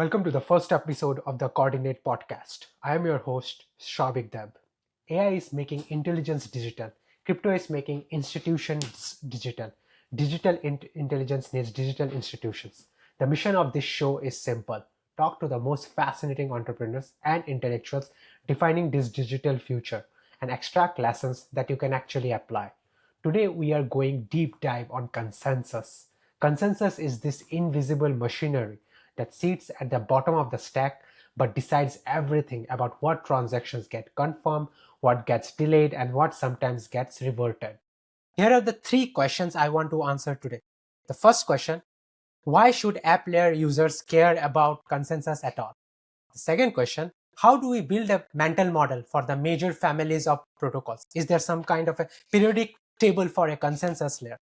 Welcome to the first episode of the Coordinate podcast. I am your host, Soubhik. AI is making intelligence digital. Crypto is making institutions digital. Digital intelligence needs digital institutions. The mission of this show is simple. Talk to the most fascinating entrepreneurs and intellectuals defining this digital future and extract lessons that you can actually apply. Today we are going deep dive on consensus. Consensus is this invisible machinery that sits at the bottom of the stack but decides everything about what transactions get confirmed, what gets delayed, and what sometimes gets reverted. Here are the three questions I want to answer today. The first question: why should app layer users care about consensus at all? The second question: how do we build a mental model for the major families of protocols? Is there some kind of a periodic table for a consensus layer?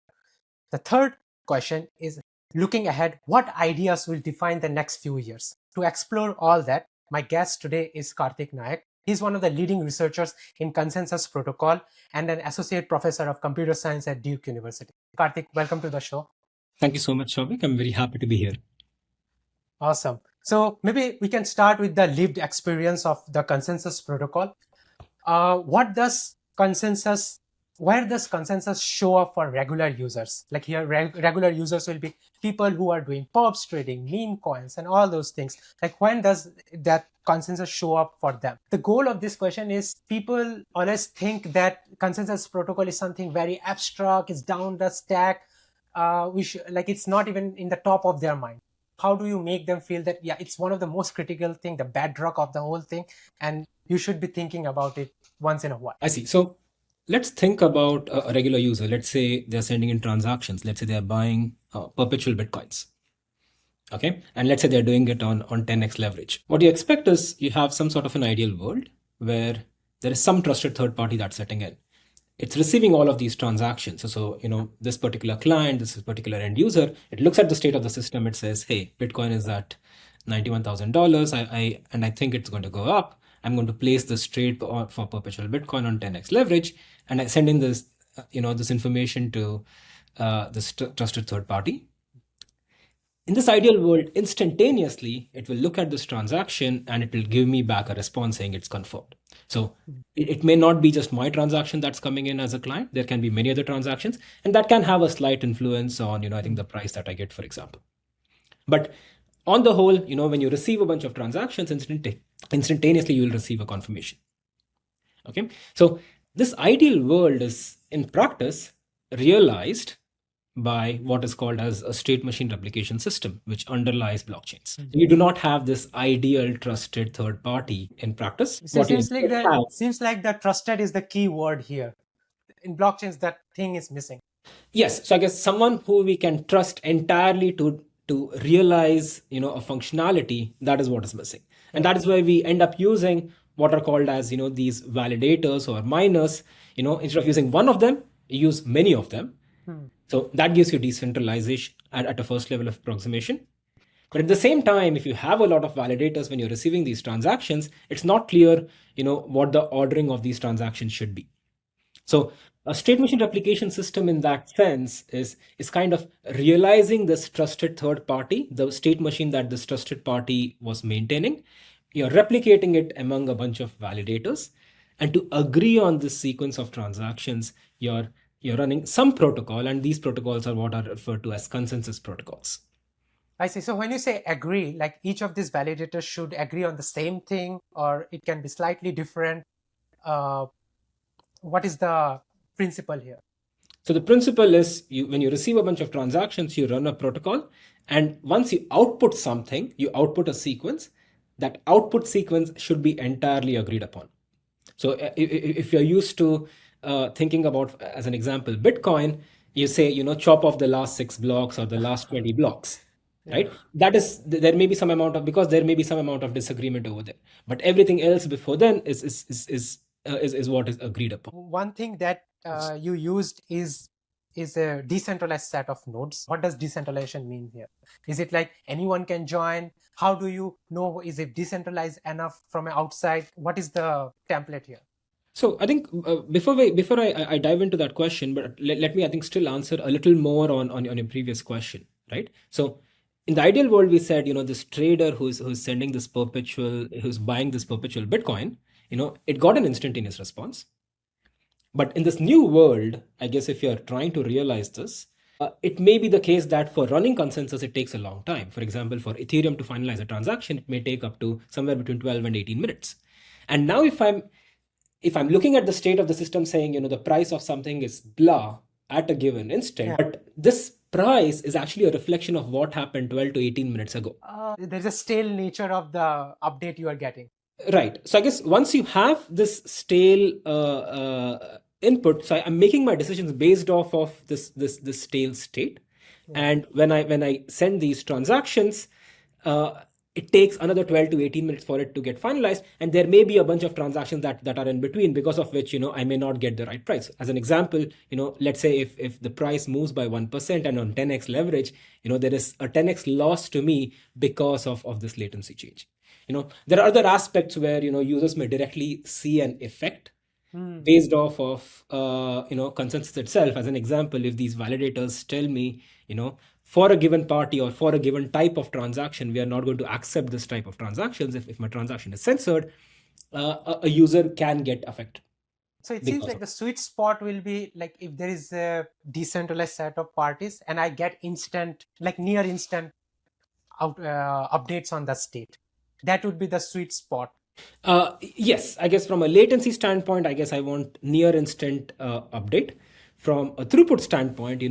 The third question is, looking ahead, what ideas will define the next few years? To explore all that, my guest today is Kartik Nayak. He's one of the leading researchers in consensus protocol and an associate professor of computer science at Duke University. Kartik, welcome to the show. Thank you so much, Soubhik. I'm very happy to be here. Awesome. So maybe we can start with the lived experience of the consensus protocol. Where does consensus show up for regular users? Like here, regular users will be people who are doing perps trading, meme coins, and all those things. Like when does that consensus show up for them? The goal of this question is people always think that consensus protocol is something very abstract, it's down the stack. It's not even in the top of their mind. How do you make them feel that, yeah, it's one of the most critical thing, the bedrock of the whole thing, and you should be thinking about it once in a while? I see. So let's think about a regular user. Let's say they're sending in transactions. Let's say they're buying perpetual Bitcoins. Okay. And let's say they're doing it on 10x leverage. What you expect is you have some sort of an ideal world where there is some trusted third party that's setting in. It's receiving all of these transactions. So, this particular client, this particular end user, it looks at the state of the system. It says, hey, Bitcoin is at $91,000. And I think it's going to go up. I'm going to place this trade for perpetual Bitcoin on 10x leverage. And I send in this, this information to this trusted third party. In this ideal world, instantaneously, it will look at this transaction and it will give me back a response saying it's confirmed. So it may not be just my transaction that's coming in as a client. There can be many other transactions, and that can have a slight influence on, I think the price that I get, for example. But on the whole, when you receive a bunch of transactions, instantaneously you will receive a confirmation. Okay. So this ideal world is in practice realized by what is called as a state machine replication system, which underlies blockchains. Mm-hmm. You do not have this ideal trusted third party in practice. So seems like the trusted is the key word here. In blockchains, that thing is missing. Yes. So I guess someone who we can trust entirely to realize, a functionality, that is what is missing. And that is why we end up using what are called as, these validators or miners. Instead of using one of them, you use many of them. So that gives you decentralization at a first level of approximation. But at the same time, if you have a lot of validators when you're receiving these transactions, it's not clear, what the ordering of these transactions should be. So a state machine replication system in that sense is kind of realizing this trusted third party, the state machine that this trusted party was maintaining. You're replicating it among a bunch of validators. And to agree on this sequence of transactions, you're running some protocol, and these protocols are what are referred to as consensus protocols. I see. So when you say agree, like each of these validators should agree on the same thing, or it can be slightly different. What is the principle here? So the principle is when you receive a bunch of transactions, you run a protocol, and once you output something, you output a sequence. That output sequence should be entirely agreed upon. So if you're used to thinking about, as an example, Bitcoin, you say, chop off the last 6 blocks or the last 20 blocks, right? That is, there may be some amount of disagreement over there, but everything else before then is what is agreed upon. One thing that you used is a decentralized set of nodes. What does decentralization mean here? Is it like anyone can join? How do you know, is it decentralized enough from outside? What is the template here? So I think before I dive into that question, but let me, I think, still answer a little more on your previous question, right? So in the ideal world, we said, this trader who's sending this perpetual, who's buying this perpetual Bitcoin, it got an instantaneous response. But in this new world, I guess if you're trying to realize this, it may be the case that for running consensus, it takes a long time. For example, for Ethereum to finalize a transaction, it may take up to somewhere between 12 and 18 minutes. And now if I'm looking at the state of the system saying, the price of something is blah at a given instant, but this price is actually a reflection of what happened 12 to 18 minutes ago. There's a stale nature of the update you are getting. Right. So I guess once you have this stale input, so I'm making my decisions based off of this stale state. And when I send these transactions, it takes another 12 to 18 minutes for it to get finalized, and there may be a bunch of transactions that are in between, because of which I may not get the right price. As an example, let's say if the price moves by 1% and on 10x leverage, there is a 10x loss to me because of this latency change. There are other aspects where users may directly see an effect based off of consensus itself. As an example, if these validators tell me for a given party or for a given type of transaction, we are not going to accept this type of transactions. If my transaction is censored, a user can get affected. So it seems like the sweet spot will be like if there is a decentralized set of parties and I get instant, like near instant updates on the state. That would be the sweet spot. Yes, I guess from a latency standpoint, I guess I want near instant update. From a throughput standpoint,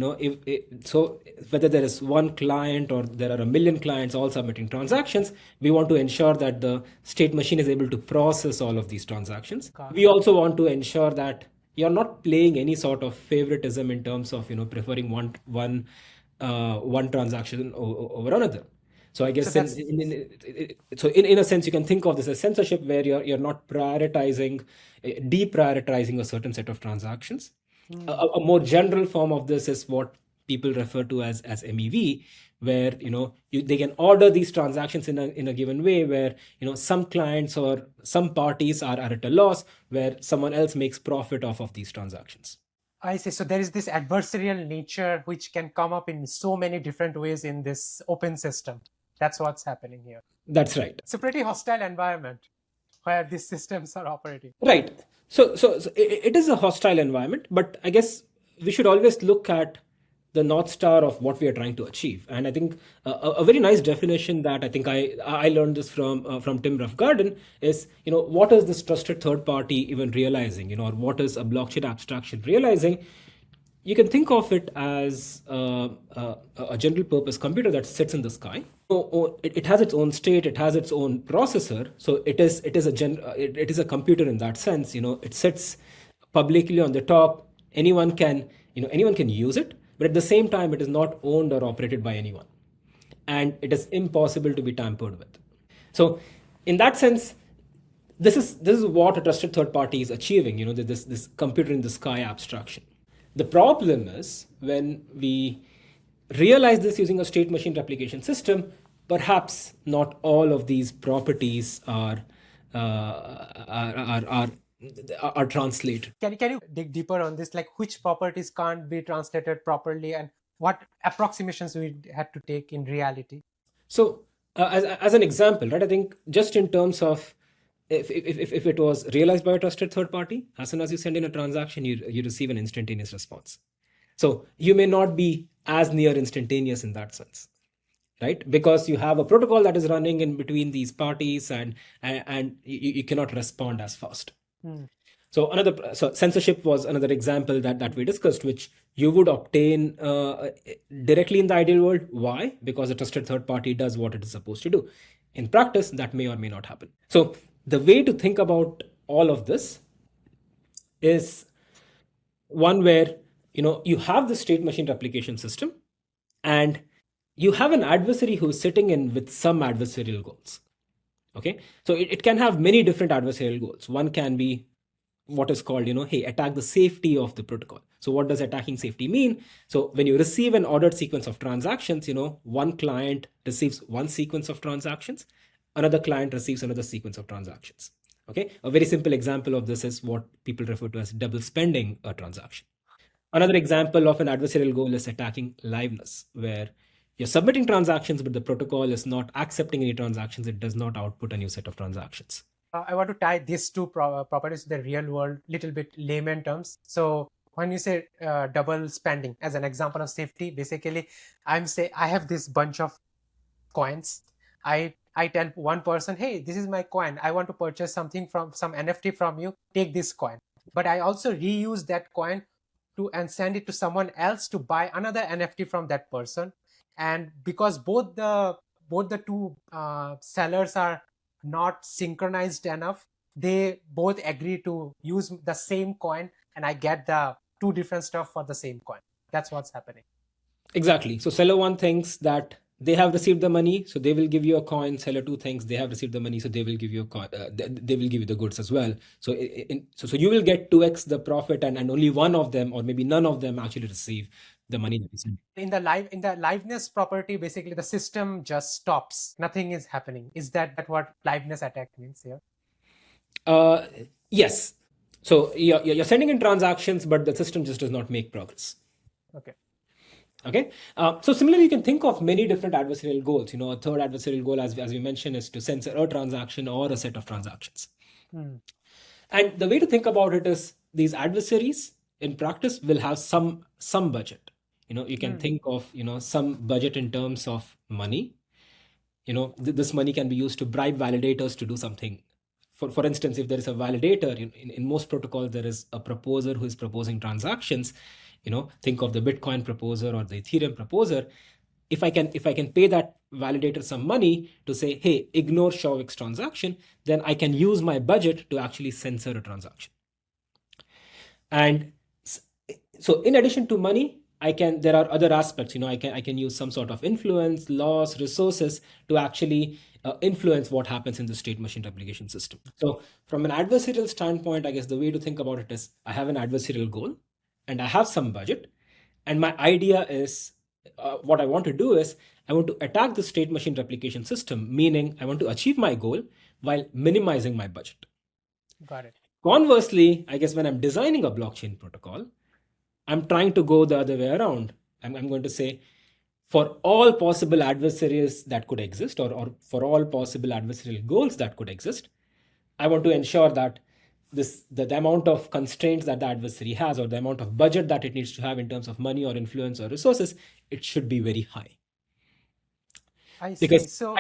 so whether there is one client or there are a million clients all submitting transactions, we want to ensure that the state machine is able to process all of these transactions. We also want to ensure that you're not playing any sort of favoritism in terms of preferring one transaction over another. So I guess in a sense, you can think of this as censorship, where you're not deprioritizing a certain set of transactions. A more general form of this is what people refer to as MEV, where they can order these transactions in a given way, where some clients or some parties are at a loss, where someone else makes profit off of these transactions. I see. So there is this adversarial nature which can come up in so many different ways in this open system. That's what's happening here. That's right. It's a pretty hostile environment where these systems are operating. Right. So it is a hostile environment, but I guess we should always look at the North Star of what we are trying to achieve. And I think a very nice definition that I think I learned this from Tim Roughgarden is, what is this trusted third party even realizing, or what is a blockchain abstraction realizing? You can think of it as a general purpose computer that sits in the sky. It has its own state, it has its own processor. So it is a computer in that sense. It sits publicly on the top. Anyone can use it, but at the same time, it is not owned or operated by anyone, and it is impossible to be tampered with. So in that sense, this is what a trusted third party is achieving. This computer in the sky abstraction. The problem is when we realize this using a state machine replication system, perhaps not all of these properties are translated. Can you dig deeper on this? Like which properties can't be translated properly, and what approximations we had to take in reality? So as an example, right, I think just in terms of if it was realized by a trusted third party, as soon as you send in a transaction, you receive an instantaneous response. So you may not be as near instantaneous in that sense, right? Because you have a protocol that is running in between these parties, and you cannot respond as fast. So censorship was another example that we discussed, which you would obtain directly in the ideal world. Why? Because a trusted third party does what it is supposed to do. In practice, that may or may not happen. So the way to think about all of this is one where you have the state machine replication system, and you have an adversary who's sitting in with some adversarial goals. Okay, so it can have many different adversarial goals. One can be what is called, hey, attack the safety of the protocol. So what does attacking safety mean? So when you receive an ordered sequence of transactions, one client receives one sequence of transactions, another client receives another sequence of transactions. Okay, a very simple example of this is what people refer to as double spending a transaction. Another example of an adversarial goal is attacking liveness, where you're submitting transactions, but the protocol is not accepting any transactions. It does not output a new set of transactions. I want to tie these two properties to the real world, little bit layman terms. So when you say double spending, as an example of safety, basically, I have this bunch of coins. I tell one person, hey, this is my coin. I want to purchase something from some NFT from you. Take this coin. But I also reuse that coin and send it to someone else to buy another NFT from that person. And because both the two sellers are not synchronized enough, they both agree to use the same coin, and I get the two different stuff for the same coin. That's what's happening. Exactly. So seller one thinks that they have received the money, so they will give you a coin. Seller two thinks they have received the money, so they will give you a coin. They will give you the goods as well. So so you will get 2x the profit, and only one of them, or maybe none of them, actually receive the money that you send. In the liveness property, basically the system just stops. Nothing is happening. Is that what liveness attack means here? Yes. So you're sending in transactions, but the system just does not make progress. Okay. Okay. So similarly, you can think of many different adversarial goals. A third adversarial goal, as we mentioned, is to censor a transaction or a set of transactions. And the way to think about it is these adversaries in practice will have some budget. You can think of some budget in terms of money. This money can be used to bribe validators to do something. For instance, if there is a validator, in most protocols, there is a proposer who is proposing transactions. Think of the Bitcoin proposer or the Ethereum proposer. If I can pay that validator some money to say, hey, ignore Soubhik's transaction, then I can use my budget to actually censor a transaction. And so in addition to money, there are other aspects. I can use some sort of influence, laws, resources to actually influence what happens in the state machine replication system. So from an adversarial standpoint, I guess the way to think about it is I have an adversarial goal and I have some budget. And my idea is what I want to do is I want to attack the state machine replication system, meaning I want to achieve my goal while minimizing my budget. Got it. Conversely, I guess when I'm designing a blockchain protocol, I'm trying to go the other way around. I'm going to say, for all possible adversaries that could exist, or for all possible adversarial goals that could exist, I want to ensure that the amount of constraints that the adversary has, or the amount of budget that it needs to have in terms of money or influence or resources, it should be very high. I see. Because so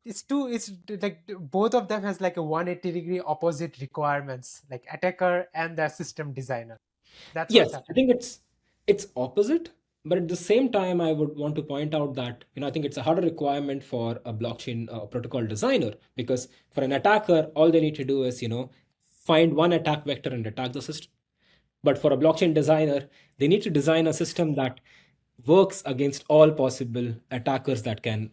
it's like both of them has like a 180-degree opposite requirements, like attacker and the system designer. That's yes, I think it's opposite, but at the same time, I would want to point out that I think it's a harder requirement for a blockchain protocol designer, because for an attacker, all they need to do is find one attack vector and attack the system. But for a blockchain designer, they need to design a system that works against all possible attackers that can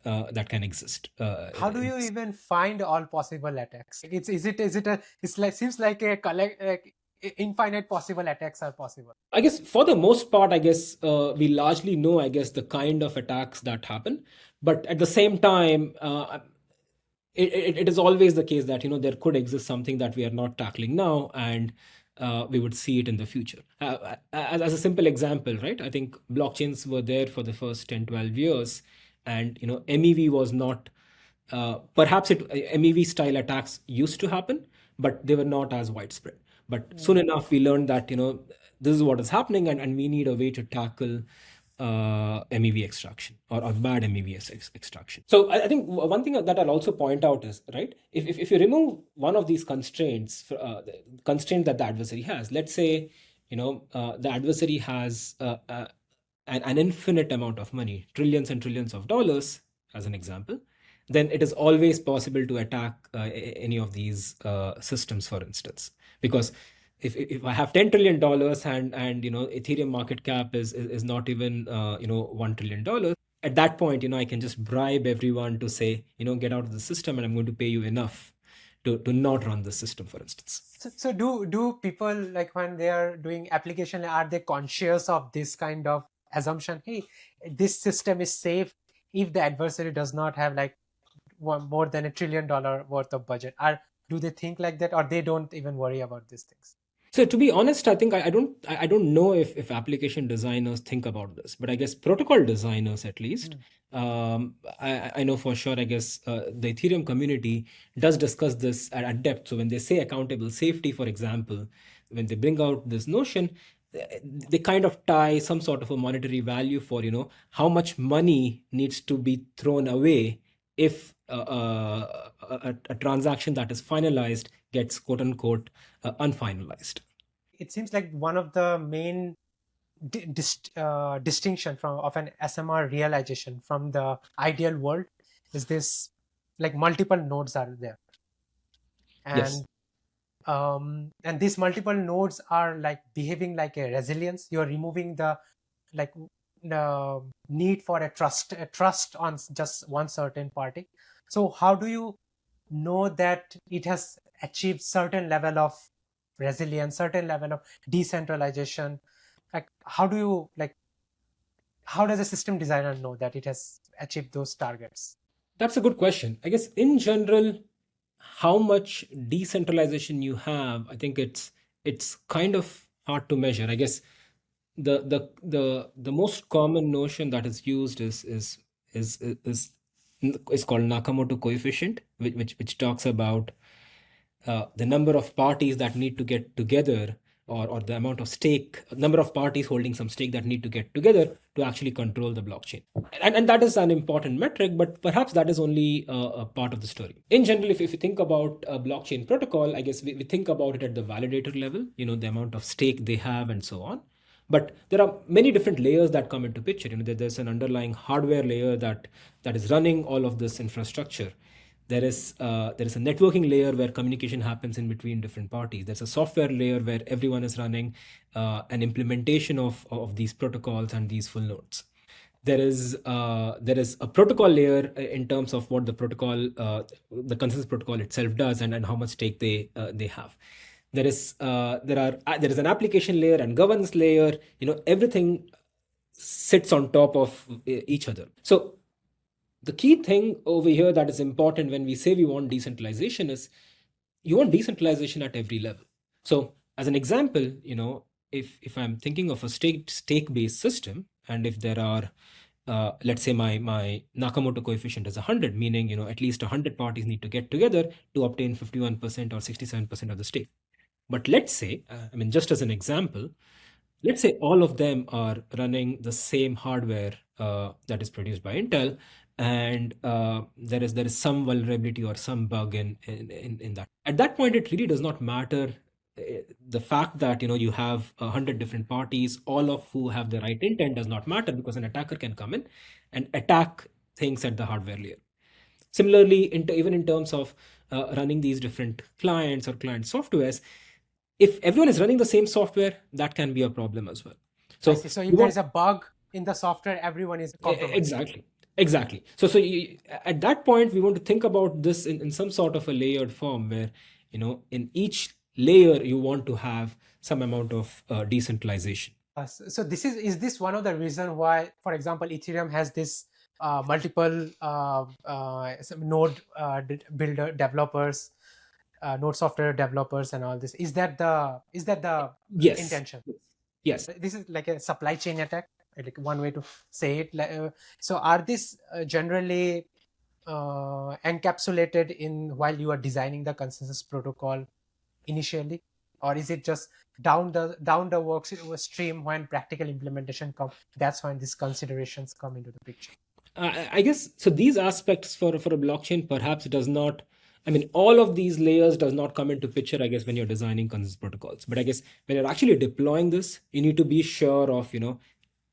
exist. How do you even find all possible attacks? Seems like a infinite possible attacks are possible. I guess for the most part, we largely know, the kind of attacks that happen. But at the same time, it is always the case that there could exist something that we are not tackling now, and we would see it in the future. As a simple example, right? I think blockchains were there for the first 10, 12 years, and MEV was not. Perhaps MEV style attacks used to happen, but they were not as widespread. But soon enough, we learned that this is what is happening, and we need a way to tackle MEV extraction or bad MEV extraction. So I think one thing that I'll also point out is, right, if you remove one of these constraints, the constraint that the adversary has, let's say the adversary has an infinite amount of money, trillions and trillions of dollars, as an example, then it is always possible to attack any of these systems, for instance. Because if I have $10 trillion and Ethereum market cap is not even $1 trillion, at that point I can just bribe everyone to say get out of the system, and I'm going to pay you enough to not run the system, for instance. So do people, like when they are doing application, are they conscious of this kind of assumption? Hey, this system is safe if the adversary does not have like more than $1 trillion worth of budget. Do they think like that, or they don't even worry about these things? So to be honest, I think I don't know if application designers think about this, but I guess protocol designers at least. I know for sure. I guess the Ethereum community does discuss this at depth. So when they say accountable safety, for example, when they bring out this notion, they kind of tie some sort of a monetary value for how much money needs to be thrown away if a transaction that is finalized gets quote unquote unfinalized. It seems like one of the main distinction of an SMR realization from the ideal world is this, like multiple nodes are there, Yes. and these multiple nodes are like behaving like a resilience. You're removing the like the need for a trust on just one certain party. So how do you know that it has achieved certain level of resilience, certain level of decentralization? Like how does a system designer know that it has achieved those targets? That's a good question. I guess in general, how much decentralization you have, I think it's kind of hard to measure. I guess the most common notion that is used is is, is called Nakamoto coefficient, which talks about the number of parties that need to get together, or the amount of stake, number of parties holding some stake that need to get together to actually control the blockchain. And that is an important metric, but perhaps that is only a part of the story. In general, if you think about a blockchain protocol, I guess we think about it at the validator level, the amount of stake they have and so on. But there are many different layers that come into picture. There's an underlying hardware layer that is running all of this infrastructure. There is a networking layer where communication happens in between different parties. There's a software layer where everyone is running an implementation of these protocols and these full nodes. There is a protocol layer in terms of what the consensus protocol itself does, and how much stake they have. There is an application layer and governance layer. Everything sits on top of each other. So the key thing over here that is important when we say we want decentralization is you want decentralization at every level. So as an example, if I'm thinking of a stake-based system, and if there are let's say my Nakamoto coefficient is 100, meaning at least 100 parties need to get together to obtain 51% or 67% of the stake. But let's say, just as an example, let's say all of them are running the same hardware that is produced by Intel, and there is some vulnerability or some bug in that. At that point, it really does not matter the fact that you have 100 different parties, all of who have the right intent does not matter, because an attacker can come in and attack things at the hardware layer. Similarly, even in terms of running these different clients or client softwares, if everyone is running the same software, that can be a problem as well. I see. So if there is a bug in the software, everyone is compromised. Exactly. So at that point, we want to think about this in some sort of a layered form where, in each layer, you want to have some amount of decentralization. So is this one of the reason why, for example, Ethereum has this multiple node builder developers, node software developers, and all this? Is that the Yes. intention? Yes. This is like a supply chain attack, like one way to say it. So are these generally encapsulated in while you are designing the consensus protocol initially, or is it just down the work stream when practical implementation comes? That's when these considerations come into the picture. I guess so. These aspects for a blockchain perhaps does not. All of these layers does not come into picture, I guess, when you're designing consensus protocols. But I guess when you're actually deploying this, you need to be sure of,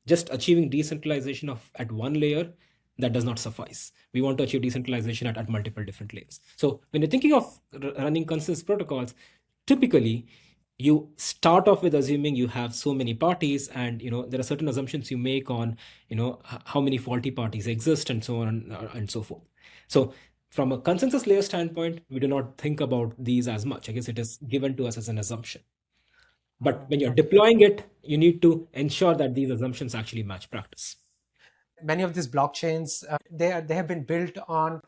just achieving decentralization at one layer. That does not suffice. We want to achieve decentralization at multiple different layers. So when you're thinking of running consensus protocols, typically you start off with assuming you have so many parties, and there are certain assumptions you make on how many faulty parties exist, and so on and so forth. So from a consensus layer standpoint, we do not think about these as much. I guess it is given to us as an assumption. But when you're deploying it, you need to ensure that these assumptions actually match practice. Many of these blockchains, they have been built on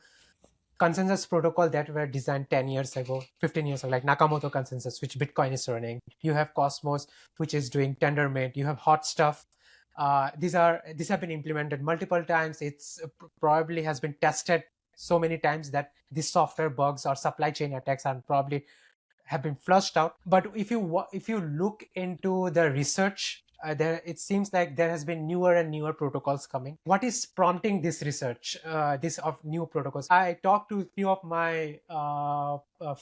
consensus protocol that were designed 10 years ago, 15 years ago, like Nakamoto consensus, which Bitcoin is running. You have Cosmos, which is doing Tendermint. You have HotStuff. These have been implemented multiple times. It's probably has been tested so many times that these software bugs or supply chain attacks are probably have been flushed out. But if you look into the research, there it seems like there has been newer and newer protocols coming. What is prompting this research, this of new protocols? I talked to a few of my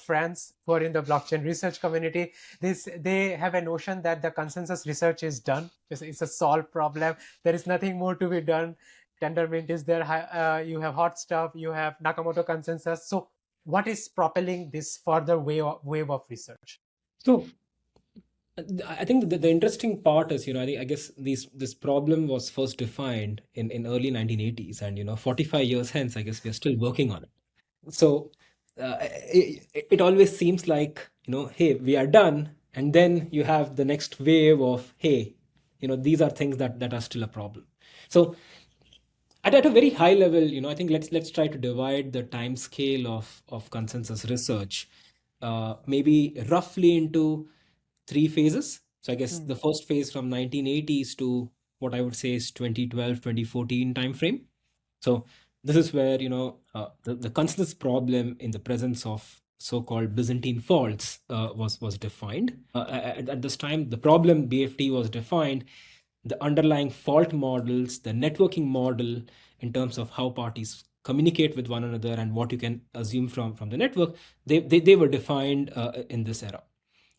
friends who are in the blockchain research community. They have a notion that the consensus research is done. It's a solved problem. There is nothing more to be done. Tendermint is there. You have HotStuff. You have Nakamoto consensus. So what is propelling this further wave of research? So I think the interesting part is, I guess this problem was first defined in early 1980s, and 45 years hence, I guess we are still working on it. So it always seems like, hey, we are done, and then you have the next wave of, hey, these are things that are still a problem. So at a very high level, I think let's try to divide the time scale of consensus research, maybe roughly into 3 phases. So I guess the first phase from 1980s to what I would say is 2012, 2014 timeframe. So this is where the consensus problem in the presence of so-called Byzantine faults was defined. At this time, the problem BFT was defined. The underlying fault models, the networking model in terms of how parties communicate with one another and what you can assume from the network, they were defined in this era.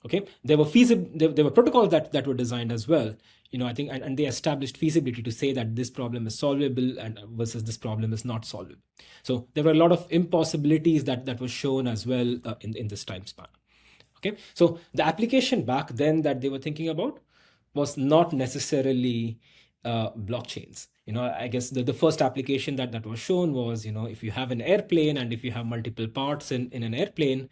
Okay, there were protocols that were designed as well. I think, and they established feasibility to say that this problem is solvable and versus this problem is not solvable. So there were a lot of impossibilities that were shown as well in this time span. Okay, so the application back then that they were thinking about was not necessarily blockchains. I guess the first application that was shown was, if you have an airplane and if you have multiple parts in an airplane,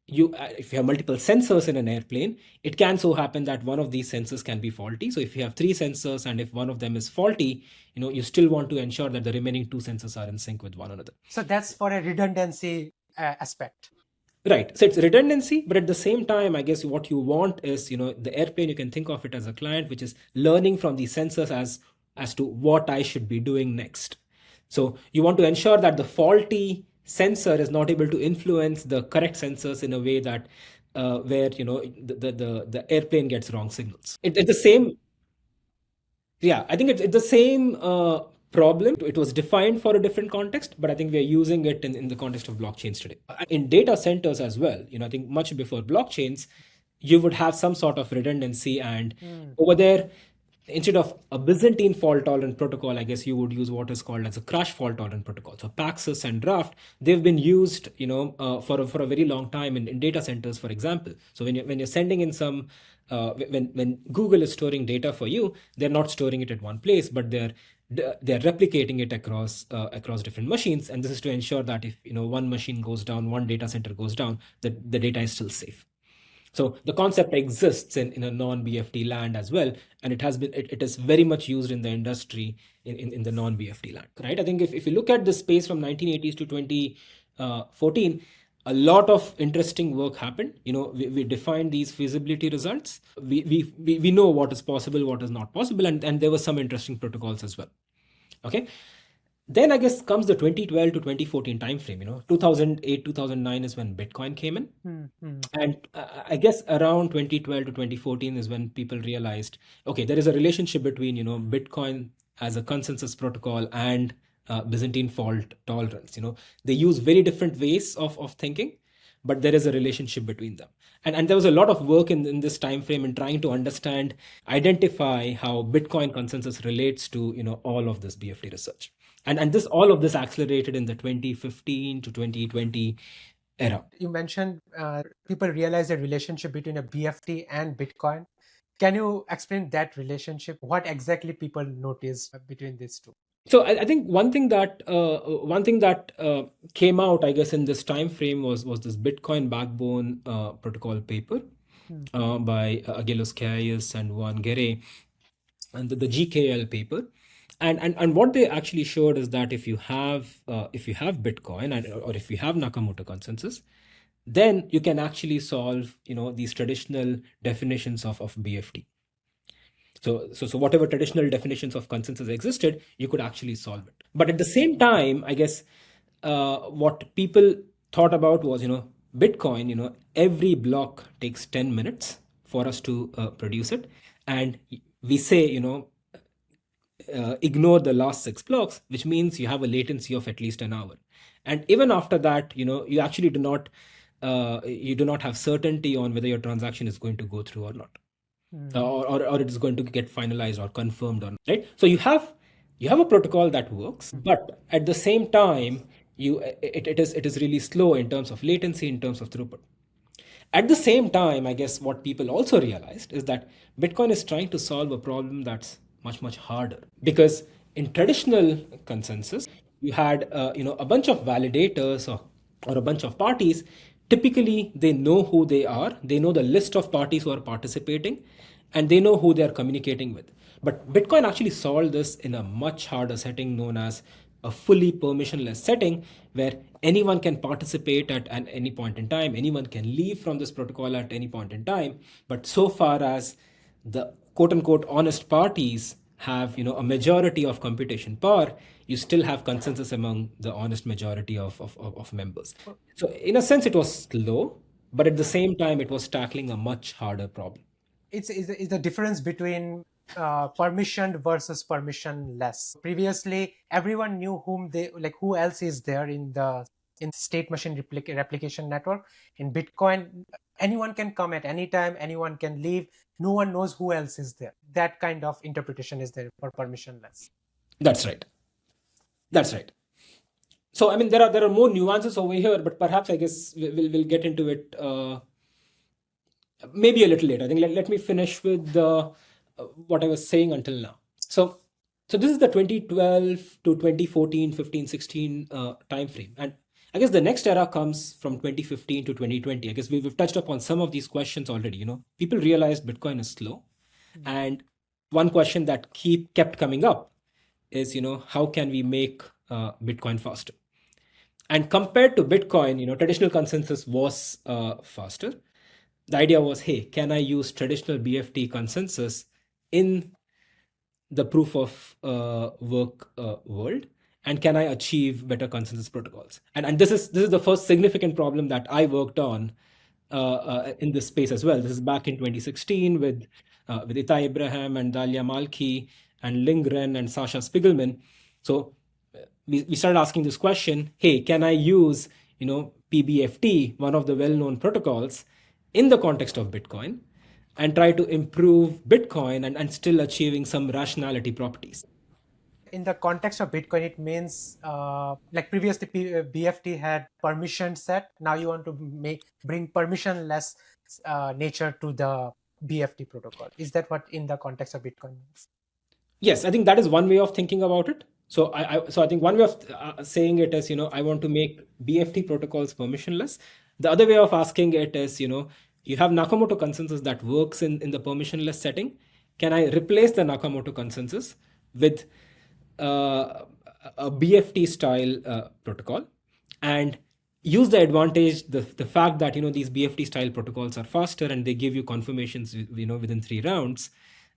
if you have multiple sensors in an airplane, it can so happen that one of these sensors can be faulty. So if you have 3 sensors and if one of them is faulty, you still want to ensure that the remaining 2 sensors are in sync with one another. So that's for a redundancy aspect. Right. So it's redundancy, but at the same time, I guess what you want is, the airplane, you can think of it as a client, which is learning from these sensors as to what I should be doing next. So you want to ensure that the faulty sensor is not able to influence the correct sensors in a way that where the airplane gets wrong signals. It's the same. Yeah, I think it's the same problem. It was defined for a different context, but I think we are using it in the context of blockchains today. In data centers as well, I think much before blockchains, you would have some sort of redundancy, and over there, instead of a Byzantine fault tolerant protocol, I guess you would use what is called as a crash fault tolerant protocol. So Paxos and Draft, they've been used, for a very long time in data centers, for example. So when you're sending in some, when Google is storing data for you, they're not storing it at one place, but they're replicating it across different machines, and this is to ensure that if one machine goes down, one data center goes down, that the data is still safe. So the concept exists in a non-BFT land as well, and it is very much used in the industry in the non-BFT land, right? I think if you look at the space from 1980s to 2014, a lot of interesting work happened. We defined these feasibility results. We know what is possible, what is not possible, and there were some interesting protocols as well. Okay. Then I guess comes the 2012 to 2014 timeframe. 2008, 2009 is when Bitcoin came in. And I guess around 2012 to 2014 is when people realized, okay, there is a relationship between, Bitcoin as a consensus protocol and Byzantine fault tolerance. They use very different ways of thinking, but there is a relationship between them. And there was a lot of work in this time frame in trying to identify how Bitcoin consensus relates to all of this BFT research. And all of this accelerated in the 2015 to 2020 era. You mentioned people realize the relationship between a BFT and Bitcoin. Can you explain that relationship? What exactly people noticed between these two? So I think one thing that came out, I guess, in this time frame was this Bitcoin backbone protocol paper by Agelos Kaius and Juan Guerre, and the GKL paper. And what they actually showed is that if you have Bitcoin or if you have Nakamoto consensus, then you can actually solve these traditional definitions of BFT. So whatever traditional definitions of consensus existed, you could actually solve it. But at the same time, I guess what people thought about was, Bitcoin, every block takes 10 minutes for us to produce it. And we say, ignore the last 6 blocks, which means you have a latency of at least an hour. And even after that, you actually do not have certainty on whether your transaction is going to go through or not, or it is going to get finalized or confirmed or not, right? So you have a protocol that works, but at the same time, it is really slow in terms of latency, in terms of throughput. At the same time, I guess what people also realized is that Bitcoin is trying to solve a problem that's much harder, because in traditional consensus, you had a bunch of validators or a bunch of parties. Typically, they know who they are, they know the list of parties who are participating, and they know who they are communicating with. But Bitcoin actually solved this in a much harder setting known as a fully permissionless setting, where anyone can participate at any point in time, anyone can leave from this protocol at any point in time. But so far as the quote unquote honest parties have a majority of computation power, you still have consensus among the honest majority of members. So in a sense, it was slow, but at the same time, it was tackling a much harder problem. It's the difference between permissioned versus permissionless. Previously, everyone knew who else is there in State Machine Replication network. In Bitcoin, anyone can come at any time, anyone can leave. No one knows who else is there. That kind of interpretation is there for permissionless. That's right. That's right. So I mean, there are more nuances over here, but perhaps I guess we'll get into it maybe a little later. I think let me finish with what I was saying until now. So this is the 2012 to 2014, 15, 16 time frame, and I guess the next era comes from 2015 to 2020. I guess we've touched upon some of these questions already. People realized Bitcoin is slow, and one question that kept coming up is, how can we make Bitcoin faster? And compared to Bitcoin, traditional consensus was faster. The idea was, hey, can I use traditional BFT consensus in the proof of work world, and can I achieve better consensus protocols? And this is the first significant problem that I worked on in this space as well. This is back in 2016 with Itai Ibrahim and Dalia Malki and Lindgren and Sasha Spiegelman. So we started asking this question: hey, can I use PBFT, one of the well-known protocols, in the context of Bitcoin, and try to improve Bitcoin and still achieving some rationality properties? In the context of Bitcoin, it means like previously BFT had permission set. Now you want to bring permissionless nature to the BFT protocol. Is that what in the context of Bitcoin means? Yes, I think that is one way of thinking about it. So I think one way of saying it is, I want to make BFT protocols permissionless. The other way of asking it is, you have Nakamoto consensus that works in the permissionless setting. Can I replace the Nakamoto consensus with a BFT style protocol, and use the advantage, the fact that these BFT style protocols are faster and they give you confirmations within 3 rounds,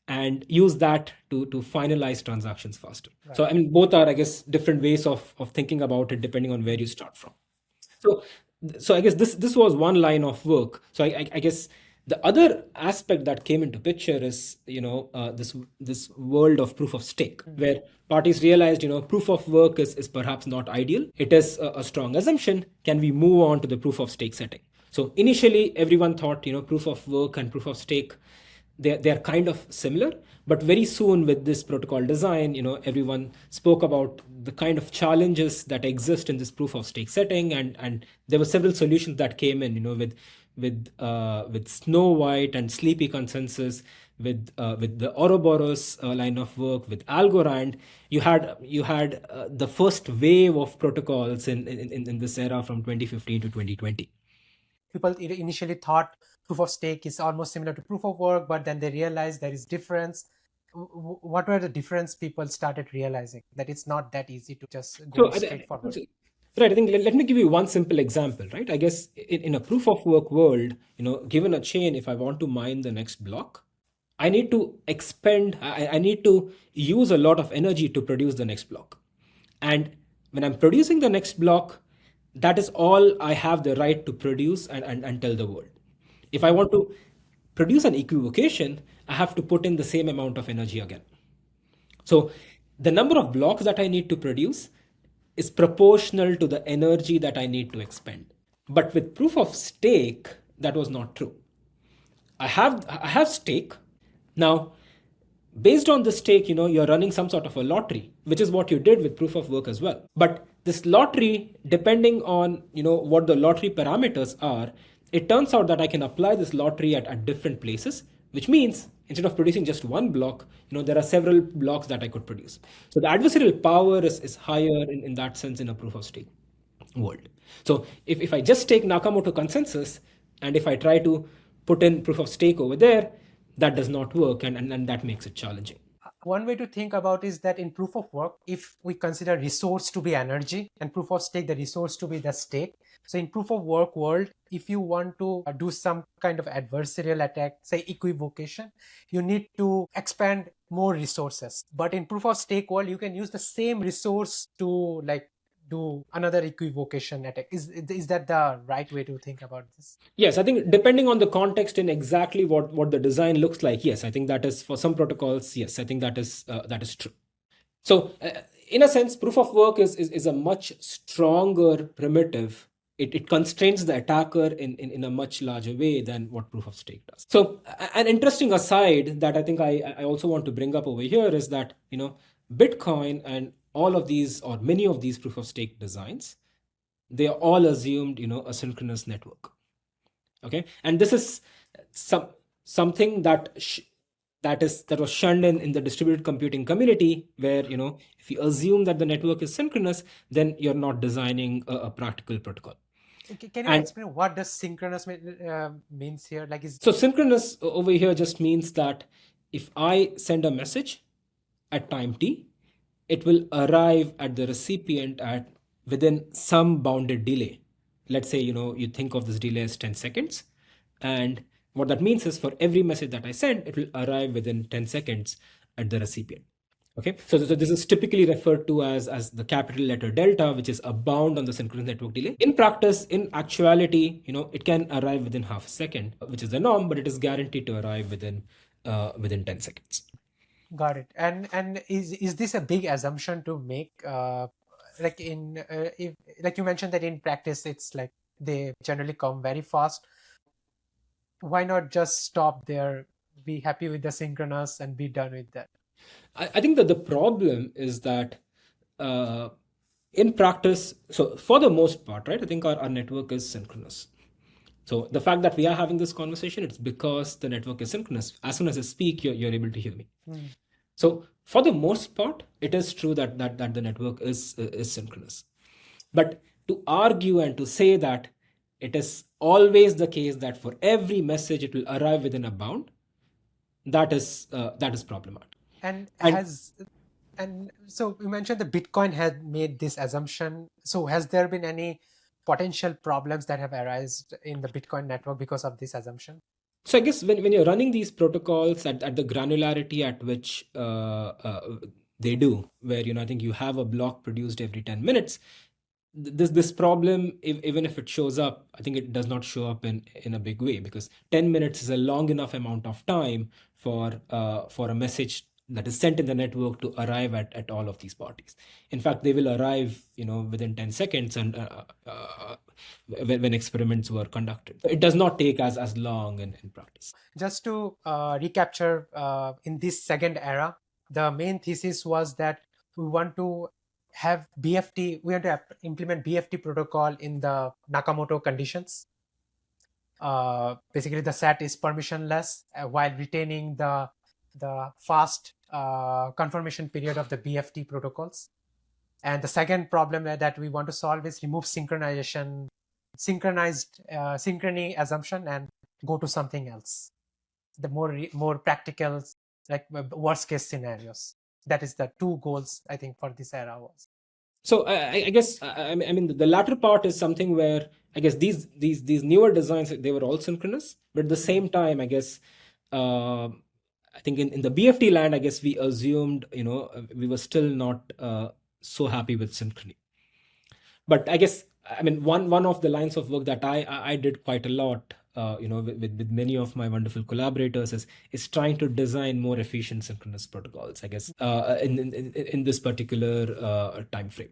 and use that to finalize transactions faster. Right. So I mean, both are, I guess, different ways of thinking about it depending on where you start from. So I guess this was one line of work. So I guess the other aspect that came into picture is this world of proof of stake, where parties realized proof of work is perhaps not ideal. It is a strong assumption. Can we move on to the proof of stake setting? So initially everyone thought proof of work and proof of stake, they're kind of similar, but very soon with this protocol design, everyone spoke about the kind of challenges that exist in this proof of stake setting, and there were several solutions that came in, with Snow White and Sleepy consensus, with the Ouroboros line of work, with Algorand. You had the first wave of protocols in this era from 2015 to 2020. People initially thought proof of stake is almost similar to proof of work, but then they realized there is difference. what were the difference people started realizing that it's not that easy to just go So, straight forward? right, I think let me give you one simple example, right? I guess in a proof of work world, given a chain, if I want to mine the next block, I need to I need to use a lot of energy to produce the next block. And when I'm producing the next block, that is all I have the right to produce and tell the world. If I want to produce an equivocation, I have to put in the same amount of energy again. So the number of blocks that I need to produce is proportional to the energy that I need to expend. But with proof of stake, that was not true. I have stake. Now, based on the stake, you're running some sort of a lottery, which is what you did with proof of work as well. But this lottery, depending on what the lottery parameters are, it turns out that I can apply this lottery at different places, which means instead of producing just one block, there are several blocks that I could produce. So the adversarial power is higher in that sense in a proof of stake world. So if I just take Nakamoto consensus and if I try to put in proof of stake over there, that does not work, and that makes it challenging. One way to think about is that in proof of work, if we consider resource to be energy and proof of stake, the resource to be the stake. So in proof of work world, if you want to do some kind of adversarial attack, say equivocation, you need to expand more resources. But in proof of stake world, you can use the same resource to do another equivocation attack. Is that the right way to think about this? Yes, I think depending on the context and exactly what the design looks like, yes, I think that is for some protocols. Yes, I think that is true. So, in a sense, proof of work is a much stronger primitive. It constrains the attacker in a much larger way than what proof of stake does. So, an interesting aside that I think I also want to bring up over here is that Bitcoin and all of these or many of these proof of stake designs, they are all assumed a synchronous network. Okay, and this is something that was shunned in the distributed computing community, where if you assume that the network is synchronous, then you're not designing a practical protocol. Can you explain what does synchronous means here? So synchronous over here just means that if I send a message at time t, it will arrive at the recipient at within some bounded delay. Let's say you think of this delay as 10 seconds, and what that means is for every message that I send, it will arrive within 10 seconds at the recipient. Okay, so this is typically referred to as the capital letter delta, which is a bound on the synchronous network delay. In practice, in actuality, it can arrive within half a second, which is the norm, but it is guaranteed to arrive within 10 seconds. Got it. And is this a big assumption to make? Like you mentioned that in practice, it's like they generally come very fast. Why not just stop there, be happy with the synchronous and be done with that? I think that the problem is that in practice, so for the most part, right, I think our network is synchronous. So the fact that we are having this conversation, it's because the network is synchronous. As soon as I speak, you're able to hear me. So for the most part, it is true that the network is synchronous. But to argue and to say that it is always the case that for every message it will arrive within a bound, that is problematic. And so you mentioned the Bitcoin had made this assumption. So has there been any potential problems that have arisen in the Bitcoin network because of this assumption? So I guess when you're running these protocols at the granularity at which they do, where I think you have a block produced every 10 minutes, this problem, even if it shows up, I think it does not show up in a big way, because 10 minutes is a long enough amount of time for a message that is sent in the network to arrive at all of these parties. In fact, they will arrive within 10 seconds and when experiments were conducted. It does not take as long in practice. Just to recapture, in this second era, the main thesis was that we want to have BFT, we want to implement BFT protocol in the Nakamoto conditions. Basically, the set is permissionless while retaining the fast confirmation period of the BFT protocols. And the second problem that we want to solve is remove synchronized synchrony assumption and go to something else, the more practical like worst case scenarios. That is the two goals I think for this era was. So I guess I mean the latter part is something where I guess these newer designs, they were all synchronous, but at the same time I guess uh, I think in the BFT land I guess we assumed we were still not so happy with synchrony. But I guess I mean one of the lines of work that I did quite a lot with many of my wonderful collaborators is trying to design more efficient synchronous protocols, I guess, in this particular time frame.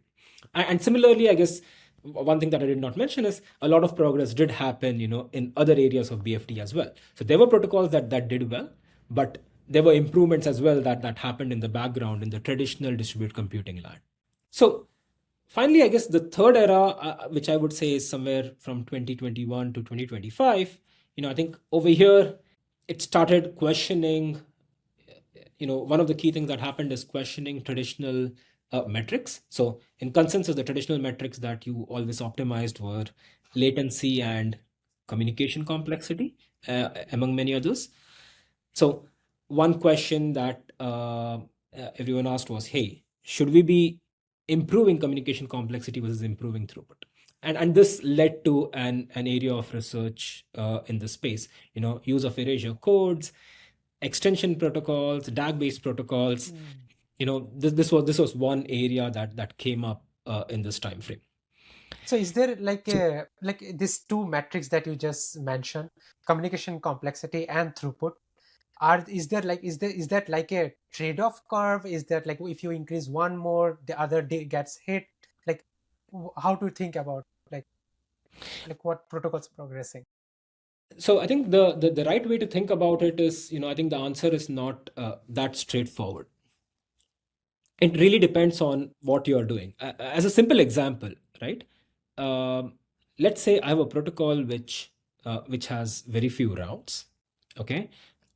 And similarly, I guess one thing that I did not mention is a lot of progress did happen, in other areas of BFT as well. So there were protocols that did well, but there were improvements as well that happened in the background in the traditional distributed computing land. So finally, I guess the third era, which I would say is somewhere from 2021 to 2025, I think over here it started questioning, one of the key things that happened is questioning traditional metrics. So in consensus, the traditional metrics that you always optimized were latency and communication complexity, among many others. So one question that everyone asked was, hey, should we be improving communication complexity versus improving throughput? And this led to an area of research in the space, use of erasure codes, extension protocols, DAG-based protocols. This was one area that came up in this time frame. So is there like these two metrics that you just mentioned, communication complexity and throughput? Is that like a trade-off curve? Is that like if you increase one more, the other day gets hit? Like how to think about like what protocols progressing? So I think the right way to think about it is, I think the answer is not that straightforward. It really depends on what you're doing. As a simple example, right? Let's say I have a protocol which has very few routes, okay,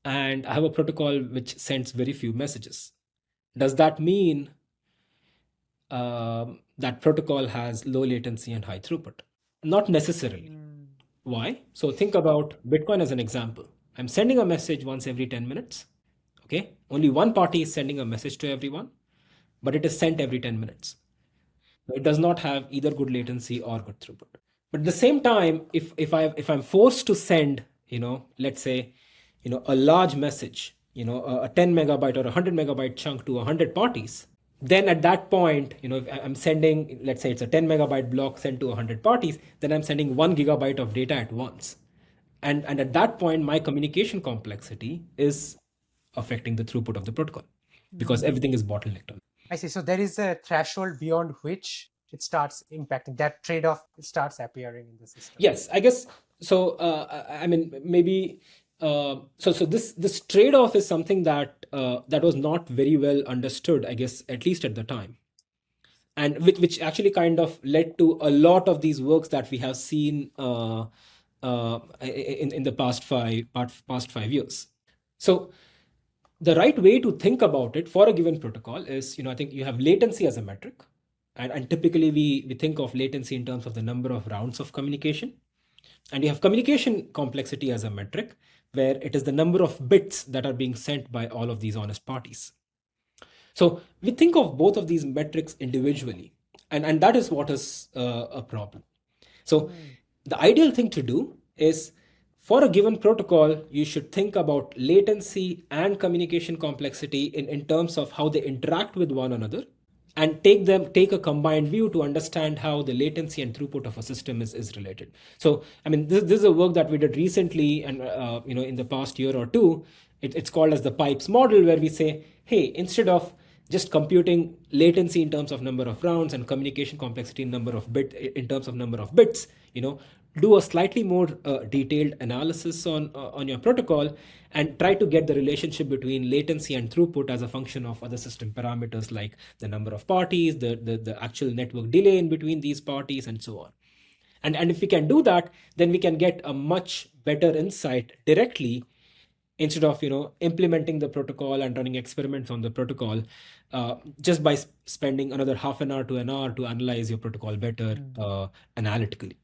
and I have a protocol which sends very few messages. Does that mean that protocol has low latency and high throughput? Not necessarily. Why? So think about Bitcoin as an example. I'm sending a message once every 10 minutes. Okay. Only one party is sending a message to everyone, but it is sent every 10 minutes. It does not have either good latency or good throughput. But at the same time, if I'm forced to send, let's say, a large message, a 10 megabyte or a 100 megabyte chunk to 100 parties, then at that point, if I'm sending, let's say it's a 10 megabyte block sent to 100 parties, then I'm sending 1 gigabyte of data at once. And at that point, my communication complexity is affecting the throughput of the protocol because everything is bottlenecked on. I see. So there is a threshold beyond which it starts impacting. That trade-off starts appearing in the system. Yes, I guess so. I mean, maybe so this trade-off is something that was not very well understood, I guess, at least at the time, and which actually kind of led to a lot of these works that we have seen in the past 5 years. So the right way to think about it for a given protocol is, I think you have latency as a metric, and typically we think of latency in terms of the number of rounds of communication, and you have communication complexity as a metric where it is the number of bits that are being sent by all of these honest parties. So we think of both of these metrics individually, and that is what is a problem. So the ideal thing to do is, for a given protocol, you should think about latency and communication complexity in terms of how they interact with one another, and take a combined view to understand how the latency and throughput of a system is related. So, I mean, this is a work that we did recently, and in the past year or two. It's called as the pipes model, where we say, hey, instead of just computing latency in terms of number of rounds and communication complexity in terms of number of bits, do a slightly more detailed analysis on your protocol and try to get the relationship between latency and throughput as a function of other system parameters like the number of parties, the actual network delay in between these parties, and so on. And if we can do that, then we can get a much better insight directly, instead of implementing the protocol and running experiments on the protocol just by spending another half an hour to an hour to analyze your protocol better analytically.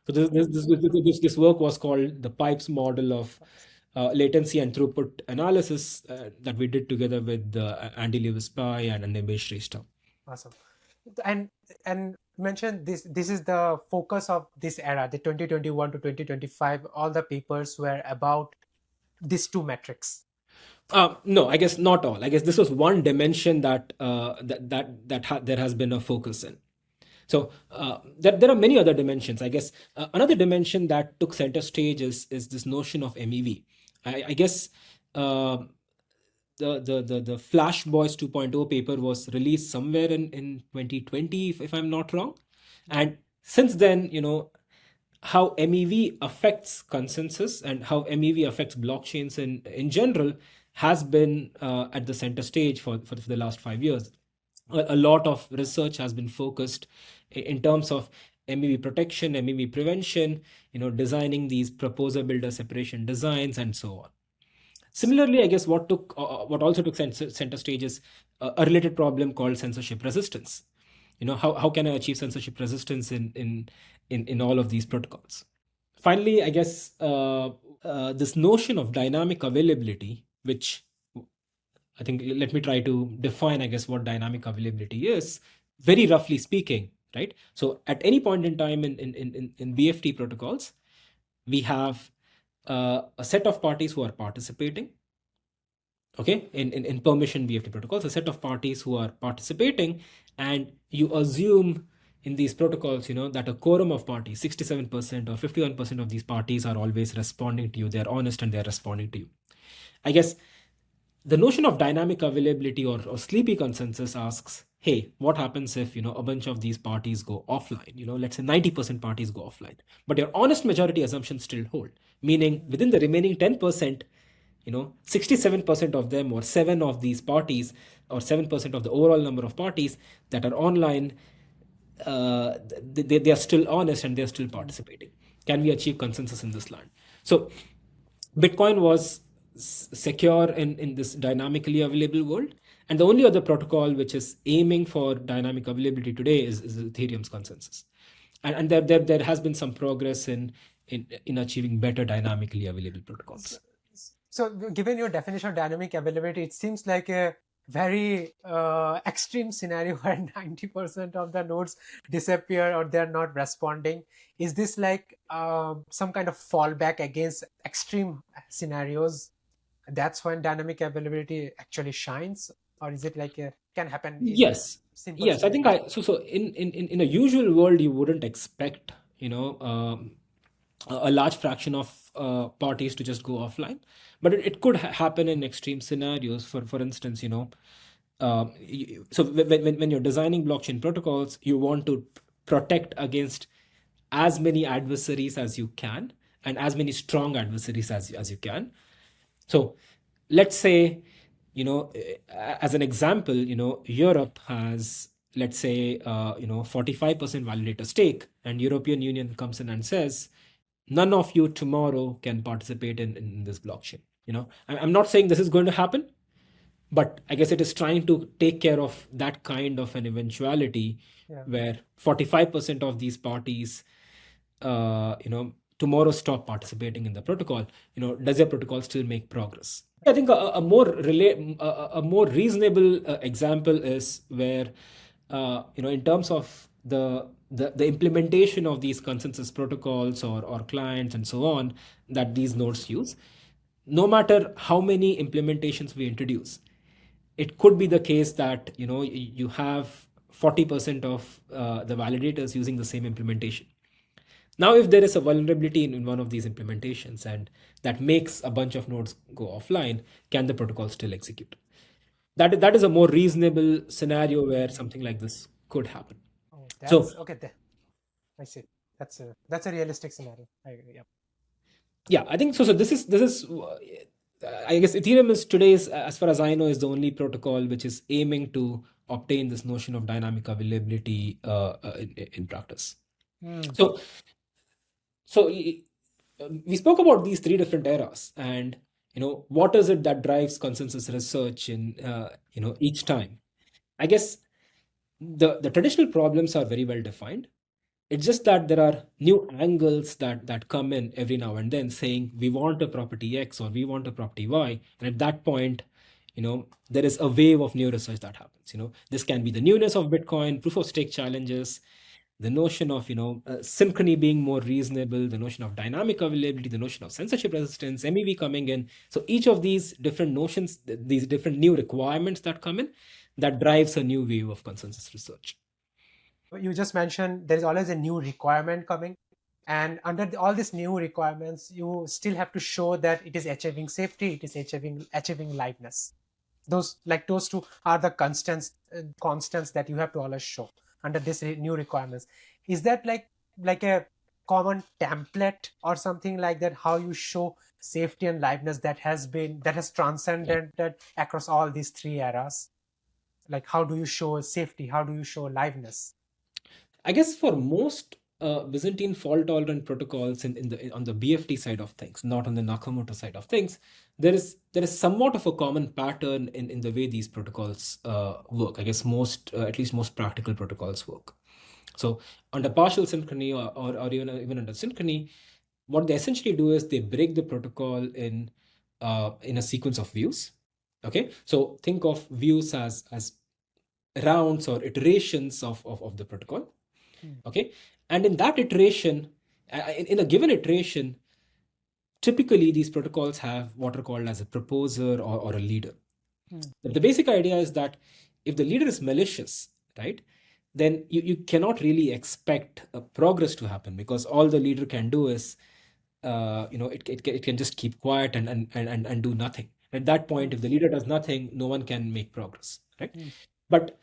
So this work was called the pipes model of latency and throughput analysis that we did together with Andy Lewis Pye and Nimesh Shrestha. Awesome. And mention this is the focus of this era, the 2021 to 2025. All the papers were about these two metrics. No, I guess not all. I guess this was one dimension that there has been a focus in. So there are many other dimensions. I guess another dimension that took center stage is this notion of MEV. I guess the Flash Boys 2.0 paper was released somewhere in 2020, if I'm not wrong. And since then, how MEV affects consensus and how MEV affects blockchains in general has been at the center stage for the last 5 years. A lot of research has been focused in terms of MEV protection, MEV prevention, designing these proposer builder separation designs and so on. Similarly, I guess what also took center stage is a related problem called censorship resistance. How can I achieve censorship resistance in all of these protocols? Finally, I guess this notion of dynamic availability, which I think, let me try to define, I guess, what dynamic availability is, very roughly speaking, right? So at any point in time in BFT protocols, we have a set of parties who are participating. Okay, in permission BFT protocols, a set of parties who are participating, and you assume in these protocols, that a quorum of parties, 67% or 51% of these parties are always responding to you. They're honest and they're responding to you. I guess the notion of dynamic availability or sleepy consensus asks, hey, what happens if, a bunch of these parties go offline? Let's say 90% parties go offline, but your honest majority assumptions still hold, meaning within the remaining 10%, 67% of them, or 7 of these parties, or 7% of the overall number of parties that are online, they are still honest and they're still participating. Can we achieve consensus in this land? So Bitcoin was secure in this dynamically available world, and the only other protocol which is aiming for dynamic availability today is Ethereum's consensus, and there has been some progress in achieving better dynamically available protocols. So given your definition of dynamic availability, it seems like a very extreme scenario where 90% of the nodes disappear or they're not responding. Is this like some kind of fallback against extreme scenarios? That's when dynamic availability actually shines, or is it like can happen? Yes, I think so in a usual world you wouldn't expect a large fraction of parties to just go offline, but it could happen in extreme scenarios. For instance, so when you're designing blockchain protocols, you want to protect against as many adversaries as you can and as many strong adversaries as you can. So let's say, as an example, Europe has, let's say, 45% validator stake, and European Union comes in and says, none of you tomorrow can participate in this blockchain. I'm not saying this is going to happen, but I guess it is trying to take care of that kind of an eventuality where 45% of these parties, tomorrow stop participating in the protocol. Does your protocol still make progress? I think a more reasonable example is where, in terms of the implementation of these consensus protocols or clients and so on that these nodes use, no matter how many implementations we introduce, it could be the case that you have 40% of the validators using the same implementation. Now, if there is a vulnerability in one of these implementations and that makes a bunch of nodes go offline, can the protocol still execute? That is a more reasonable scenario where something like this could happen. Okay, I see. That's a realistic scenario. Yeah, I think so. So this is I guess Ethereum is today's, as far as I know, is the only protocol which is aiming to obtain this notion of dynamic availability in practice. So we spoke about these 3 different eras, and what is it that drives consensus research in each time? I guess the traditional problems are very well defined. It's just that there are new angles that come in every now and then saying we want a property X or we want a property Y. And at that point, there is a wave of new research that happens. This can be the newness of Bitcoin, proof of stake challenges, the notion of synchrony being more reasonable, the notion of dynamic availability, the notion of censorship resistance, MEV coming in. So each of these different notions, these different new requirements that come in, that drives a new wave of consensus research. You just mentioned there is always a new requirement coming, and under all these new requirements, you still have to show that it is achieving safety, it is achieving liveness. Those two are the constants that you have to always show under this new requirements. Is that like a common template or something like that, how you show safety and liveness that has transcended across all these three eras? Like, how do you show safety, how do you show liveness? I guess for most Byzantine fault-tolerant protocols on the BFT side of things, not on the Nakamoto side of things, there is somewhat of a common pattern in the way these protocols work. I guess at least most practical protocols work. So under partial synchrony or even under synchrony, what they essentially do is they break the protocol in a sequence of views. Okay, so think of views as rounds or iterations of the protocol. Okay, and in that iteration, in a given iteration, typically these protocols have what are called as a proposer or a leader. But the basic idea is that if the leader is malicious, right, then you cannot really expect progress to happen, because all the leader can do is it can just keep quiet and do nothing. At that point, if the leader does nothing, no one can make progress, right? But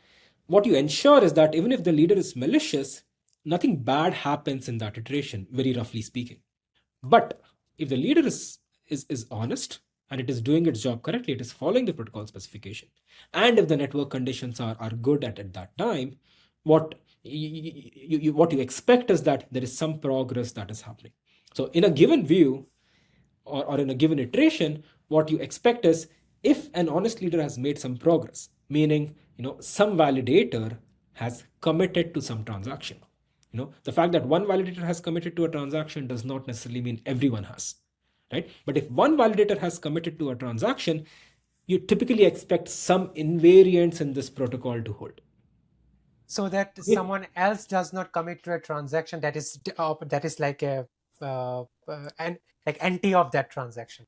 what you ensure is that even if the leader is malicious, nothing bad happens in that iteration, very roughly speaking. But if the leader is honest and it is doing its job correctly, it is following the protocol specification, and if the network conditions are good at that time, what you expect is that there is some progress that is happening. So in a given view or in a given iteration, what you expect is, if an honest leader has made some progress, meaning some validator has committed to some transaction. The fact that one validator has committed to a transaction does not necessarily mean everyone has, right? But if one validator has committed to a transaction, you typically expect some invariants in this protocol to hold. So that someone else does not commit to a transaction that is like a like anti of that transaction.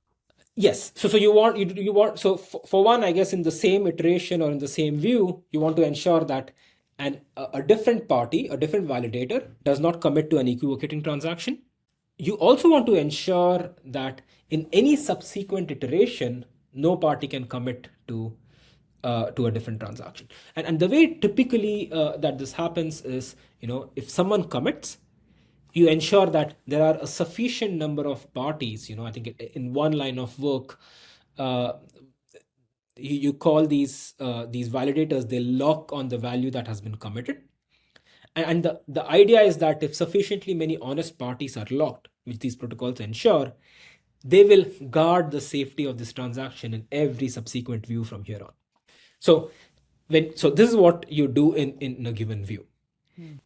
Yes. So you want so for one, I guess in the same iteration or in the same view, you want to ensure that a different party, a different validator, does not commit to an equivocating transaction. You also want to ensure that in any subsequent iteration, no party can commit to a different transaction. And the way typically that this happens is, if someone commits, you ensure that there are a sufficient number of parties. I think in one line of work, you call these validators, they lock on the value that has been committed. And the idea is that if sufficiently many honest parties are locked, which these protocols ensure, they will guard the safety of this transaction in every subsequent view from here on. So this is what you do in a given view.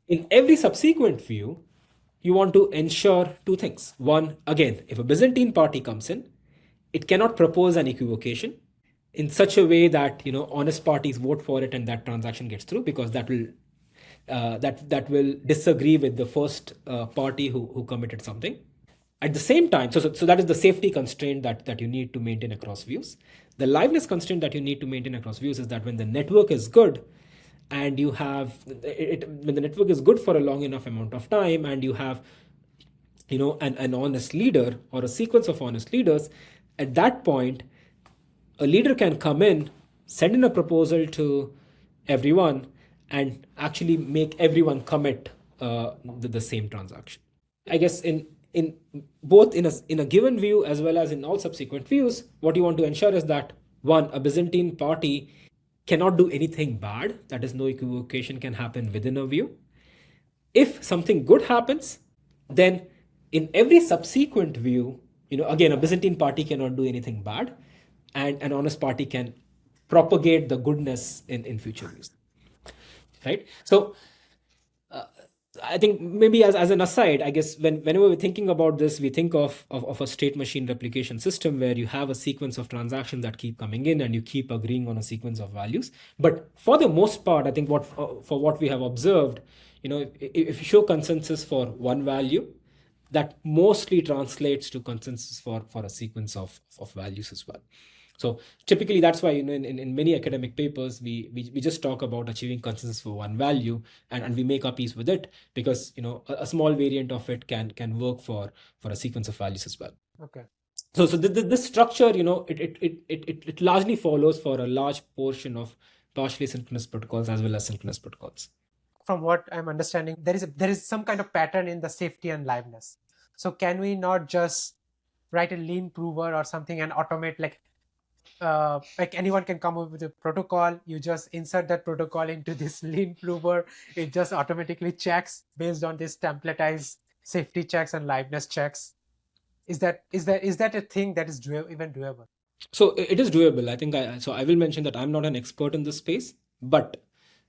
In every subsequent view, you want to ensure two things. One, again, if a Byzantine party comes in, it cannot propose an equivocation in such a way that honest parties vote for it and that transaction gets through, because that will disagree with the first party who committed something. At the same time, so that is the safety constraint that you need to maintain across views. The liveness constraint that you need to maintain across views is that when the network is good, and you have when the network is good for a long enough amount of time, and you have an honest leader or a sequence of honest leaders, at that point a leader can come in, send in a proposal to everyone, and actually make everyone commit the same transaction. I guess in both in a given view as well as in all subsequent views, what you want to ensure is that, one, a Byzantine party cannot do anything bad, that is, no equivocation can happen within a view. If something good happens, then in every subsequent view, again, a Byzantine party cannot do anything bad, and an honest party can propagate the goodness in future views, right? So I think maybe as an aside, I guess whenever we're thinking about this, we think of a state machine replication system where you have a sequence of transactions that keep coming in and you keep agreeing on a sequence of values. But for the most part, I think for what we have observed, if you show consensus for one value, that mostly translates to consensus for a sequence of values as well. So typically that's why in many academic papers we just talk about achieving consensus for one value, and we make our piece with it, because a small variant of it can work for a sequence of values as well. Okay. So this structure, it largely follows for a large portion of partially synchronous protocols as well as synchronous protocols. From what I'm understanding, there is some kind of pattern in the safety and liveness. So can we not just write a lean prover or something and automate, like anyone can come up with a protocol, you just insert that protocol into this lean prover, it just automatically checks based on this templatized safety checks and liveness checks? Is that a thing that is even doable? So it is doable. I think I will mention that I'm not an expert in this space, but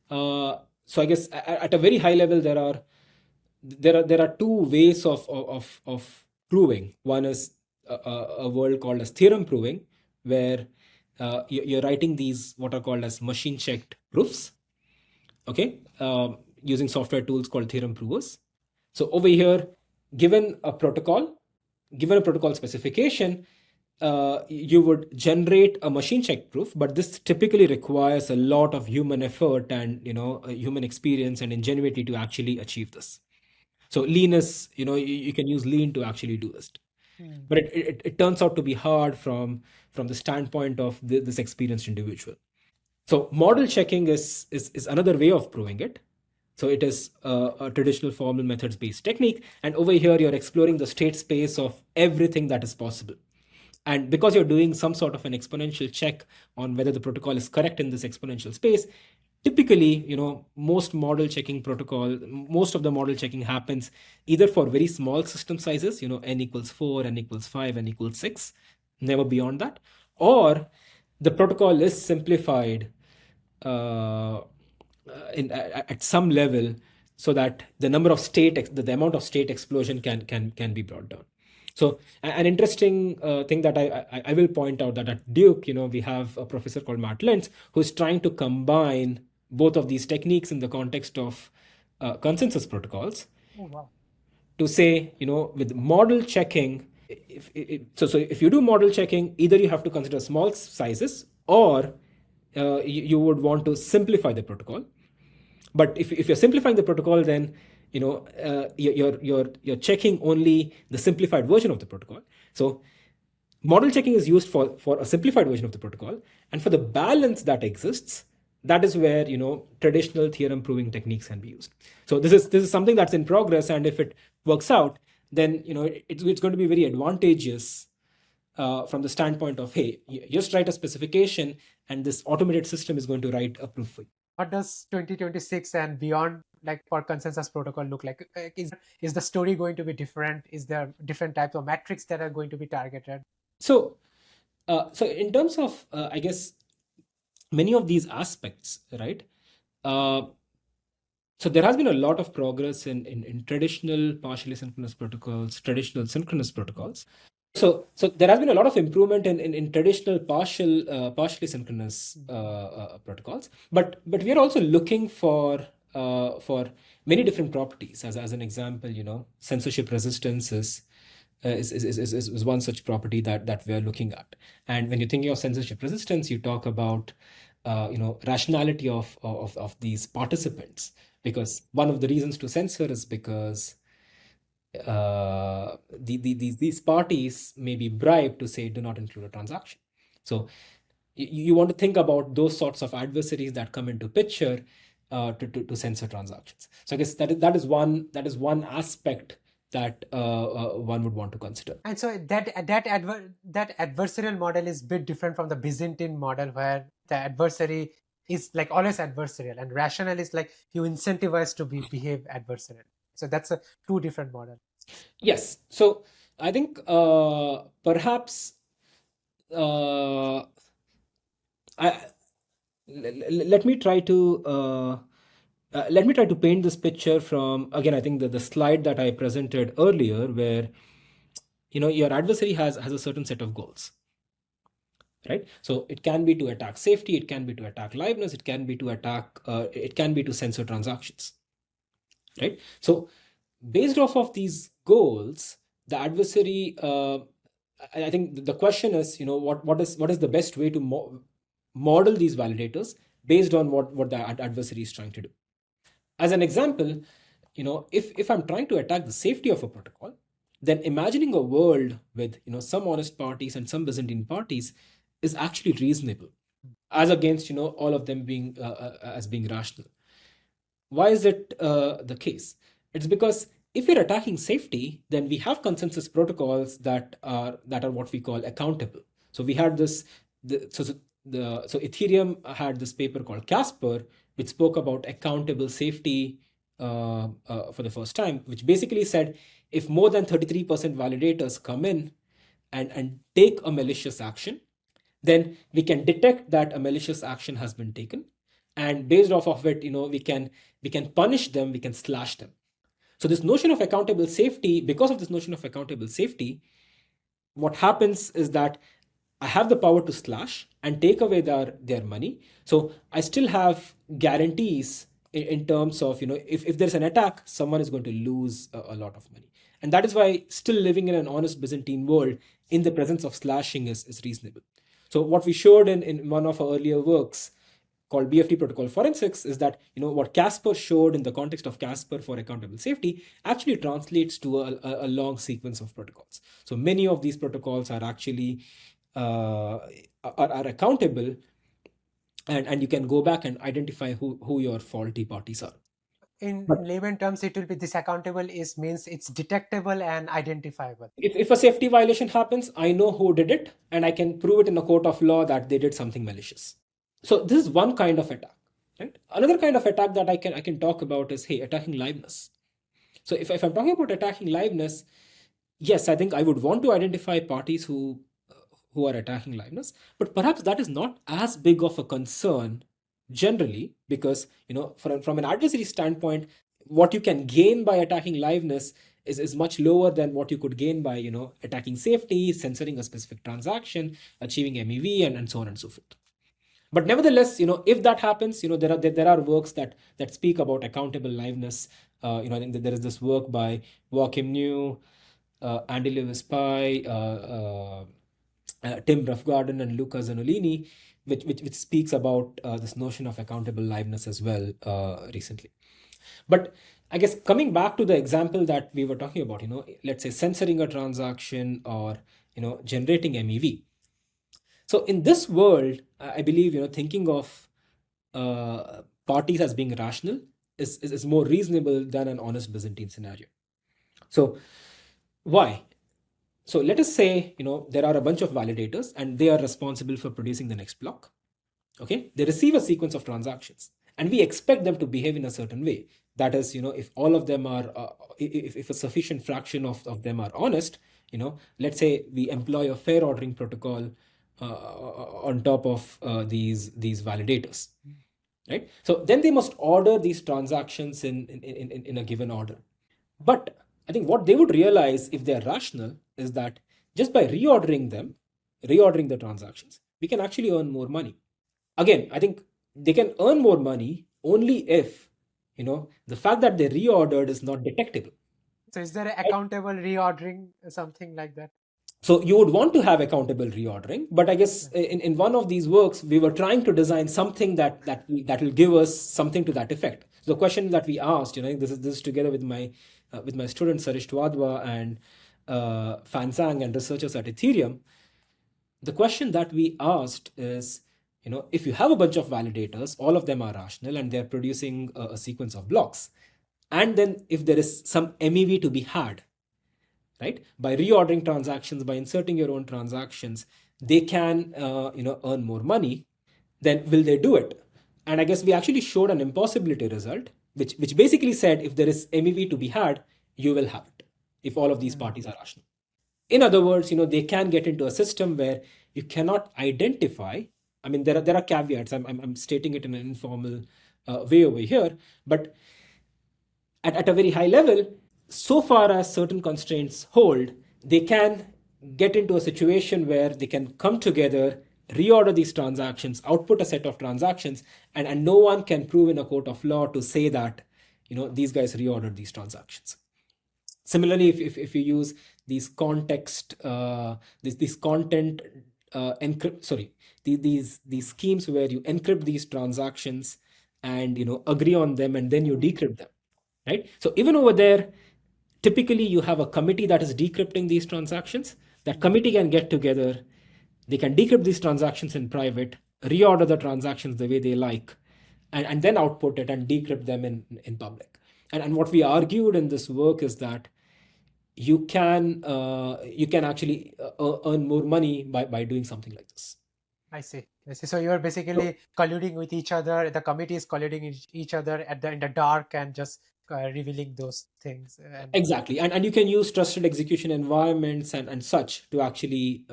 so I guess at a very high level there are two ways of proving. One is a world called as theorem proving, where you're writing these what are called as machine checked proofs, okay, using software tools called theorem provers. So over here, given a protocol specification, you would generate a machine check proof, but this typically requires a lot of human effort and human experience and ingenuity to actually achieve this. So lean is, you can use lean to actually do this, but it turns out to be hard from the standpoint of this experienced individual. So model checking is another way of proving it. So it is a traditional formal methods based technique, and over here you're exploring the state space of everything that is possible. And because you're doing some sort of an exponential check on whether the protocol is correct in this exponential space, typically, most of the model checking happens either for very small system sizes, n equals 4, n equals 5, n equals 6, never beyond that, or the protocol is simplified at some level so that the amount of state explosion can be brought down. So an interesting thing that I will point out, that at Duke, we have a professor called Matt Lentz who's trying to combine both of these techniques in the context of consensus protocols. Oh, wow. To say, with model checking, if you do model checking, either you have to consider small sizes or you would want to simplify the protocol. But if you're simplifying the protocol, then you're checking only the simplified version of the protocol. So model checking is used for a simplified version of the protocol, and for the balance that exists, that is where traditional theorem proving techniques can be used. So this is something that's in progress, and if it works out, then it's going to be very advantageous from the standpoint of, hey, you just write a specification and this automated system is going to write a proof for you. What does 2026 and beyond, like, for consensus protocol look like? Is the story going to be different? Is there different types of metrics that are going to be targeted? So in terms of I guess many of these aspects, right? So there has been a lot of progress in traditional partially synchronous protocols, traditional synchronous protocols. So there has been a lot of improvement in traditional partially synchronous protocols, but we are also looking for many different properties. As an example, censorship resistance is one such property that we are looking at. And when you're thinking of censorship resistance, you talk about rationality of these participants, because one of the reasons to censor is because these parties may be bribed to say do not include a transaction. So you want to think about those sorts of adversaries that come into picture to censor transactions. So I guess that is one aspect that one would want to consider. And so that adversarial model is a bit different from the Byzantine model, where the adversary is like always adversarial, and rational is like you incentivize to behave adversarial. So that's a two different model. Yes. So I think perhaps let me try to Let me try to paint this picture from, again, I think the slide that I presented earlier, where your adversary has a certain set of goals, right? So it can be to attack safety, it can be to attack liveness, it can be to censor transactions, right? So based off of these goals, the adversary, I think the question is, what is the best way to model these validators based on what the adversary is trying to do. As an example, if I'm trying to attack the safety of a protocol, then imagining a world with some honest parties and some Byzantine parties is actually reasonable, as against all of them being as being rational. Why is it the case? It's because if we're attacking safety, then we have consensus protocols that are what we call accountable. So we had this, so Ethereum had this paper called Casper, which spoke about accountable safety for the first time, which basically said if more than 33% validators come in and take a malicious action, then we can detect that a malicious action has been taken, and based off of it, we can punish them, we can slash them. So this notion of accountable safety, because of this notion of accountable safety, what happens is that I have the power to slash and take away their money. So I still have guarantees in terms of, if there's an attack, someone is going to lose a lot of money. And that is why still living in an honest Byzantine world in the presence of slashing is reasonable. So what we showed in one of our earlier works called BFT protocol forensics is that what Casper showed in the context of Casper for accountable safety actually translates to a long sequence of protocols. So many of these protocols are actually are accountable, and you can go back and identify who your faulty parties are. In layman terms, it will be this accountable means it's detectable and identifiable. If a safety violation happens, I know who did it, and I can prove it in a court of law that they did something malicious. So this is one kind of attack, right? Another kind of attack that I can talk about is, attacking liveness. So if I'm talking about attacking liveness, yes, I think I would want to identify parties who are attacking liveness, but perhaps that is not as big of a concern generally, because from an adversary standpoint, what you can gain by attacking liveness is much lower than what you could gain by attacking safety, censoring a specific transaction, achieving MEV, and so on and so forth. But nevertheless, if that happens, there are works that speak about accountable liveness. I think that there is this work by Joachim New, Andy Lewis Pye, Tim Roughgarden, and Luca Zanolini, which speaks about this notion of accountable liveness as well recently. But I guess coming back to the example that we were talking about, let's say censoring a transaction or generating MEV. So in this world, I believe thinking of parties as being rational is more reasonable than an honest Byzantine scenario. So why? So let us say there are a bunch of validators and they are responsible for producing the next block. Okay, they receive a sequence of transactions, and we expect them to behave in a certain way. That is, if all of them are, if a sufficient fraction of them are honest, let's say we employ a fair ordering protocol on top of these validators, right? So then they must order these transactions in a given order. But I think what they would realize if they're rational is that just by reordering the transactions, we can actually earn more money. Again, I think they can earn more money only if the fact that they reordered is not detectable. So is there an accountable reordering, something like that? So you would want to have accountable reordering, but I guess in one of these works, we were trying to design something that will give us something to that effect. So the question that we asked, this is together with my student Sarish Twadwa and Fan Zhang and researchers at Ethereum. The question that we asked is, if you have a bunch of validators, all of them are rational and they're producing a sequence of blocks, and then if there is some MEV to be had, right, by reordering transactions, by inserting your own transactions, they can earn more money, then will they do it? And I guess we actually showed an impossibility result, which basically said if there is MEV to be had, you will have it if all of these parties are rational. In other words, they can get into a system where you cannot identify. I mean, there are caveats. I'm stating it in an informal way over here. But at a very high level, so far as certain constraints hold, they can get into a situation where they can come together, reorder these transactions, output a set of transactions, and no one can prove in a court of law to say that these guys reordered these transactions. Similarly, if you use these context, these content these schemes where you encrypt these transactions and agree on them and then you decrypt them, right? So even over there, typically you have a committee that is decrypting these transactions. That committee can get together, they can decrypt these transactions in private, reorder the transactions the way they like, and then output it and decrypt them in public. And what we argued in this work is that you can actually earn more money by doing something like this. I see. So you're basically colluding with each other. The committee is colluding with each other in the dark and just revealing those things. Exactly, and you can use trusted execution environments and such to actually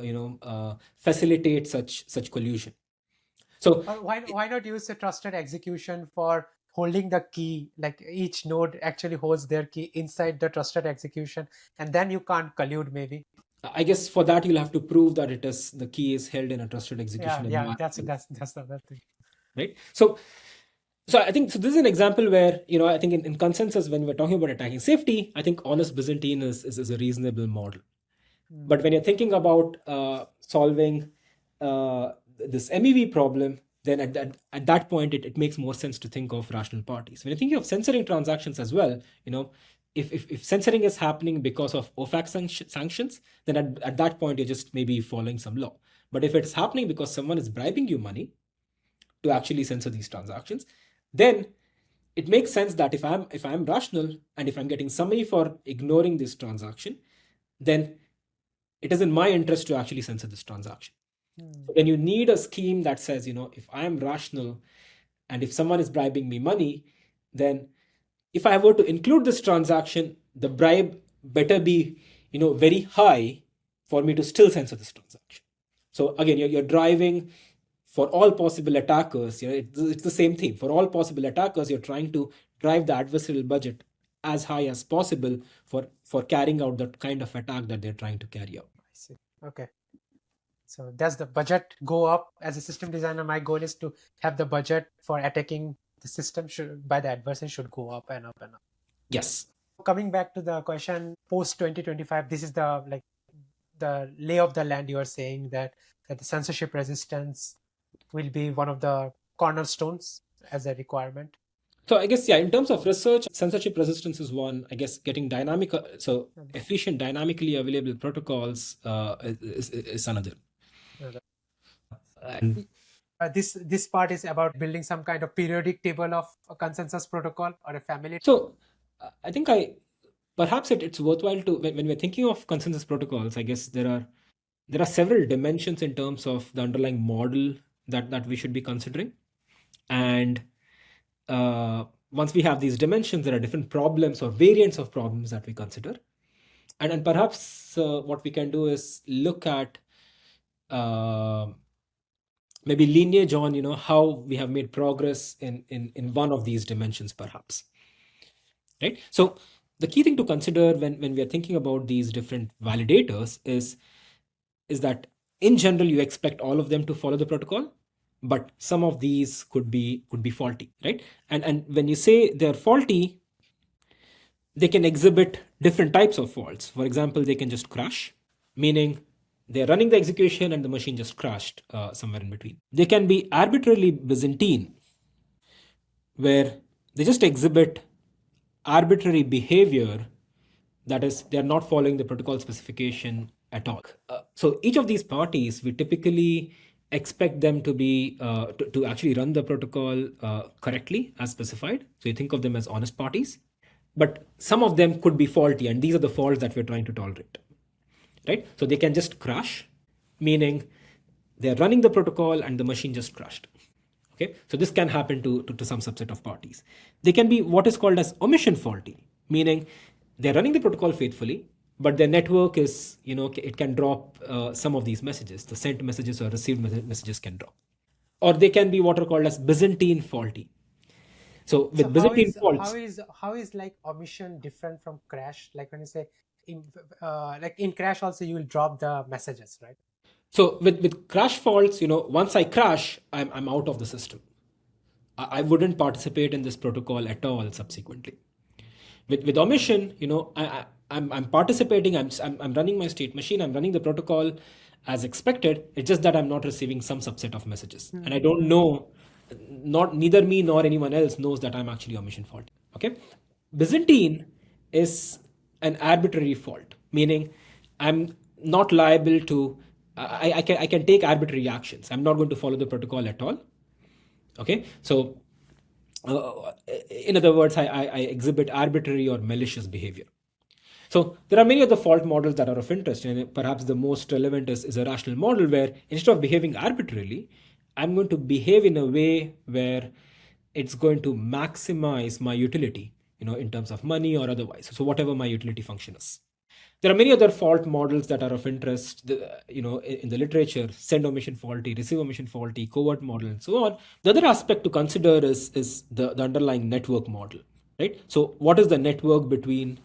facilitate such collusion. So why not use a trusted execution for holding the key? Like each node actually holds their key inside the trusted execution, and then you can't collude maybe. I guess for that you'll have to prove that the key is held in a trusted execution environment. That's the other thing, right? So I think this is an example where I think in consensus, when we're talking about attacking safety, I think honest Byzantine is a reasonable model. But when you're thinking about solving this MEV problem, then at that point it makes more sense to think of rational parties. When you're thinking of censoring transactions as well, if censoring is happening because of OFAC sanctions, then at that point you're just maybe following some law. But if it's happening because someone is bribing you money to actually censor these transactions, then it makes sense that if I'm rational and if I'm getting somebody for ignoring this transaction, then it is in my interest to actually censor this transaction. So then you need a scheme that says, if I am rational and if someone is bribing me money, then if I were to include this transaction, the bribe better be, very high for me to still censor this transaction. So again, you're driving for all possible attackers. It's the same thing. For all possible attackers, you're trying to drive the adversarial budget as high as possible for carrying out the kind of attack that they're trying to carry out. I see. Okay. So does the budget go up? As a system designer, my goal is to have the budget for attacking the system by the adversary should go up and up and up. Yes. Coming back to the question post 2025, this is the lay of the land. You are saying that the censorship resistance will be one of the cornerstones as a requirement. So I guess, in terms of research, censorship resistance is one. I guess getting efficient, dynamically available protocols is another. And this part is about building some kind of periodic table of a consensus protocol or a family. So I think perhaps it's worthwhile to, when we're thinking of consensus protocols, I guess there are several dimensions in terms of the underlying model that we should be considering. And once we have these dimensions, there are different problems or variants of problems that we consider. And perhaps what we can do is look at maybe lineage on how we have made progress in one of these dimensions, perhaps. Right? So the key thing to consider when we are thinking about these different validators is that in general you expect all of them to follow the protocol, but some of these could be faulty, right? And when you say they're faulty, they can exhibit different types of faults. For example, they can just crash, meaning they're running the execution and the machine just crashed somewhere in between. They can be arbitrarily Byzantine, where they just exhibit arbitrary behavior, that is, they're not following the protocol specification at all. So each of these parties, we typically expect them to be to actually run the protocol correctly as specified. So you think of them as honest parties, but some of them could be faulty, and these are the faults that we're trying to tolerate, right? So they can just crash, meaning they're running the protocol and the machine just crashed. Okay, so this can happen to some subset of parties. They can be what is called as omission faulty, meaning they're running the protocol faithfully, but their network is, it can drop some of these messages. The sent messages or received messages can drop. Or they can be what are called as Byzantine faulty, So with So Byzantine faults, how is like omission different from crash? Like when you say in like in crash also you will drop the messages, right? so with crash faults, once I crash, I'm out of the system. I wouldn't participate in this protocol at all subsequently. With omission, I'm participating. I'm running my state machine. I'm running the protocol as expected. It's just that I'm not receiving some subset of messages, and I don't know. Not neither me nor anyone else knows that I'm actually omission fault. Okay, Byzantine is an arbitrary fault, meaning I'm not liable to. I can take arbitrary actions. I'm not going to follow the protocol at all. Okay, so in other words, I exhibit arbitrary or malicious behavior. So there are many other fault models that are of interest, and perhaps the most relevant is a rational model where instead of behaving arbitrarily, I'm going to behave in a way where it's going to maximize my utility, in terms of money or otherwise. So whatever my utility function is. There are many other fault models that are of interest, in the literature: send omission faulty, receive omission faulty, covert model, and so on. The other aspect to consider is the underlying network model, right? So what is the network between,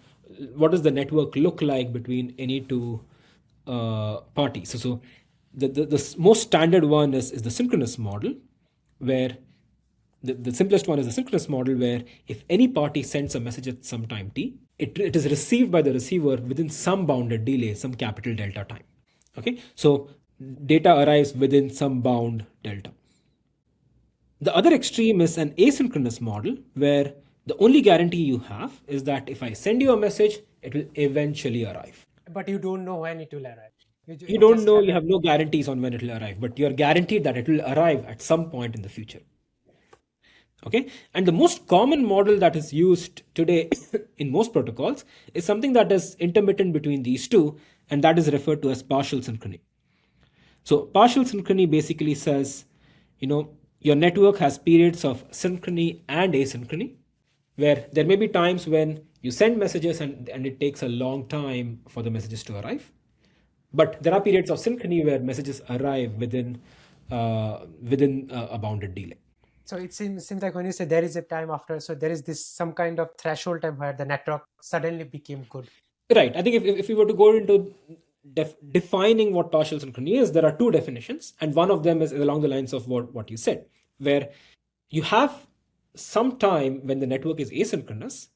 what does the network look like between any two parties? So the most standard one is the synchronous model, where the simplest one is the synchronous model, where if any party sends a message at some time t, it is received by the receiver within some bounded delay, some capital delta time. Okay, so data arrives within some bound delta. The other extreme is an asynchronous model, where the only guarantee you have is that if I send you a message, it will eventually arrive. But you don't know when it will arrive. You don't know, you have no guarantees on when it will arrive, but you're guaranteed that it will arrive at some point in the future. Okay, and the most common model that is used today in most protocols is something that is intermittent between these two, and that is referred to as partial synchrony. So partial synchrony basically says, your network has periods of synchrony and asynchrony, where there may be times when you send messages and it takes a long time for the messages to arrive. But there are periods of synchrony where messages arrive within a bounded delay. So it seems like when you say there is a time after, so there is this some kind of threshold time where the network suddenly became good. Right. I think if we were to go into defining what partial synchrony is, there are two definitions, and one of them is along the lines of what you said, where you have some time when the network is asynchronous.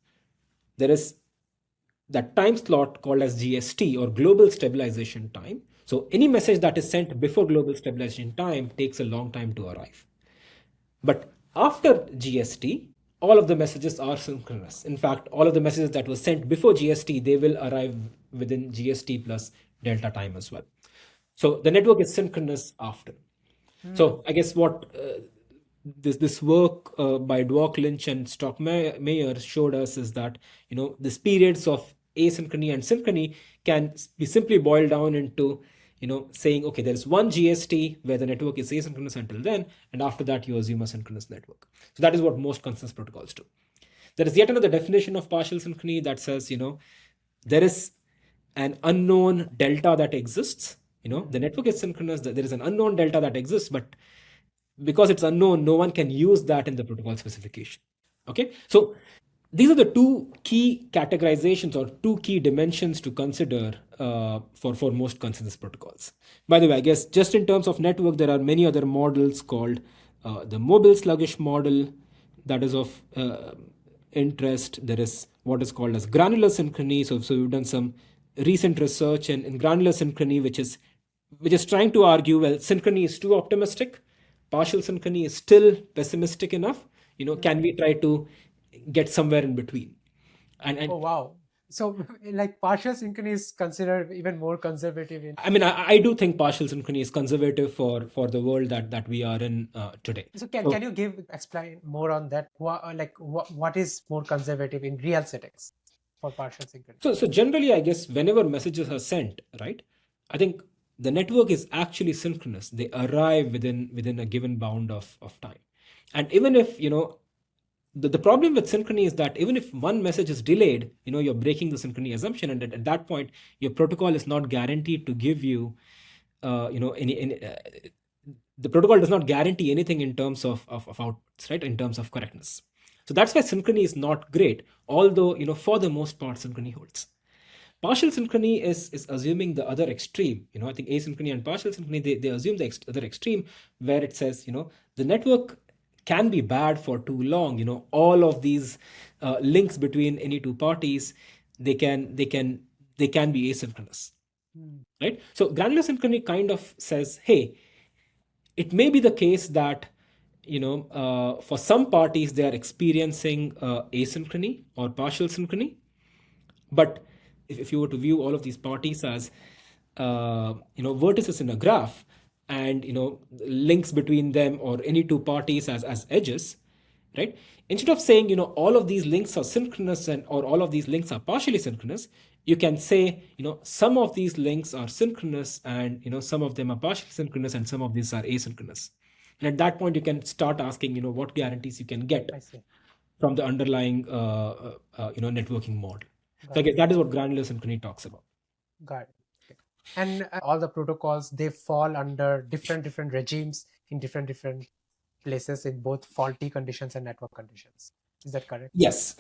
There is that time slot called as GST, or global stabilization time. So any message that is sent before global stabilization time takes a long time to arrive. But after GST, all of the messages are synchronous. In fact, all of the messages that were sent before GST, they will arrive within GST plus delta time as well. So the network is synchronous after. So I guess what this work by Dwork, Lynch, and Stockmayer showed us is that these periods of asynchrony and synchrony can be simply boiled down into saying, okay, there is one GST where the network is asynchronous until then, and after that you assume a synchronous network. So that is what most consensus protocols do. There is yet another definition of partial synchrony that says, there is an unknown delta that exists. The network is synchronous, there is an unknown delta that exists, but because it's unknown, no one can use that in the protocol specification. Okay, so these are the two key categorizations or two key dimensions to consider for most consensus protocols. By the way, I guess just in terms of network, there are many other models called the mobile sluggish model that is of interest. There is what is called as granular synchrony. So we've done some recent research in granular synchrony, which is trying to argue, well, synchrony is too optimistic, partial synchrony is still pessimistic enough. Can we try to get somewhere in between? And oh wow, so like partial synchrony is considered even more conservative I mean, I do think partial synchrony is conservative for the world that we are in today. So can you explain more on that? What is more conservative in real settings for partial synchrony? So generally, I guess whenever messages are sent, right, I think the network is actually synchronous. They arrive within a given bound of time. And even if, the problem with synchrony is that even if one message is delayed, you're breaking the synchrony assumption. And at that point, your protocol is not guaranteed to give you, the protocol does not guarantee anything in terms of outputs, right, in terms of correctness. So that's why synchrony is not great, although, for the most part, synchrony holds. Partial synchrony is assuming the other extreme. I think asynchrony and partial synchrony, they assume the other extreme, where it says, the network can be bad for too long. All of these links between any two parties, they can be asynchronous. Right? So granular synchrony kind of says, hey, it may be the case that for some parties they are experiencing asynchrony or partial synchrony, but if you were to view all of these parties as vertices in a graph, and links between them or any two parties as edges, right? Instead of saying all of these links are synchronous or all of these links are partially synchronous, you can say some of these links are synchronous and some of them are partially synchronous and some of these are asynchronous. And at that point you can start asking what guarantees you can get from the underlying networking model. So I guess that is what granular synchrony talks about. Got it. Okay. And all the protocols, they fall under different regimes in different places in both faulty conditions and network conditions. Is that correct? Yes.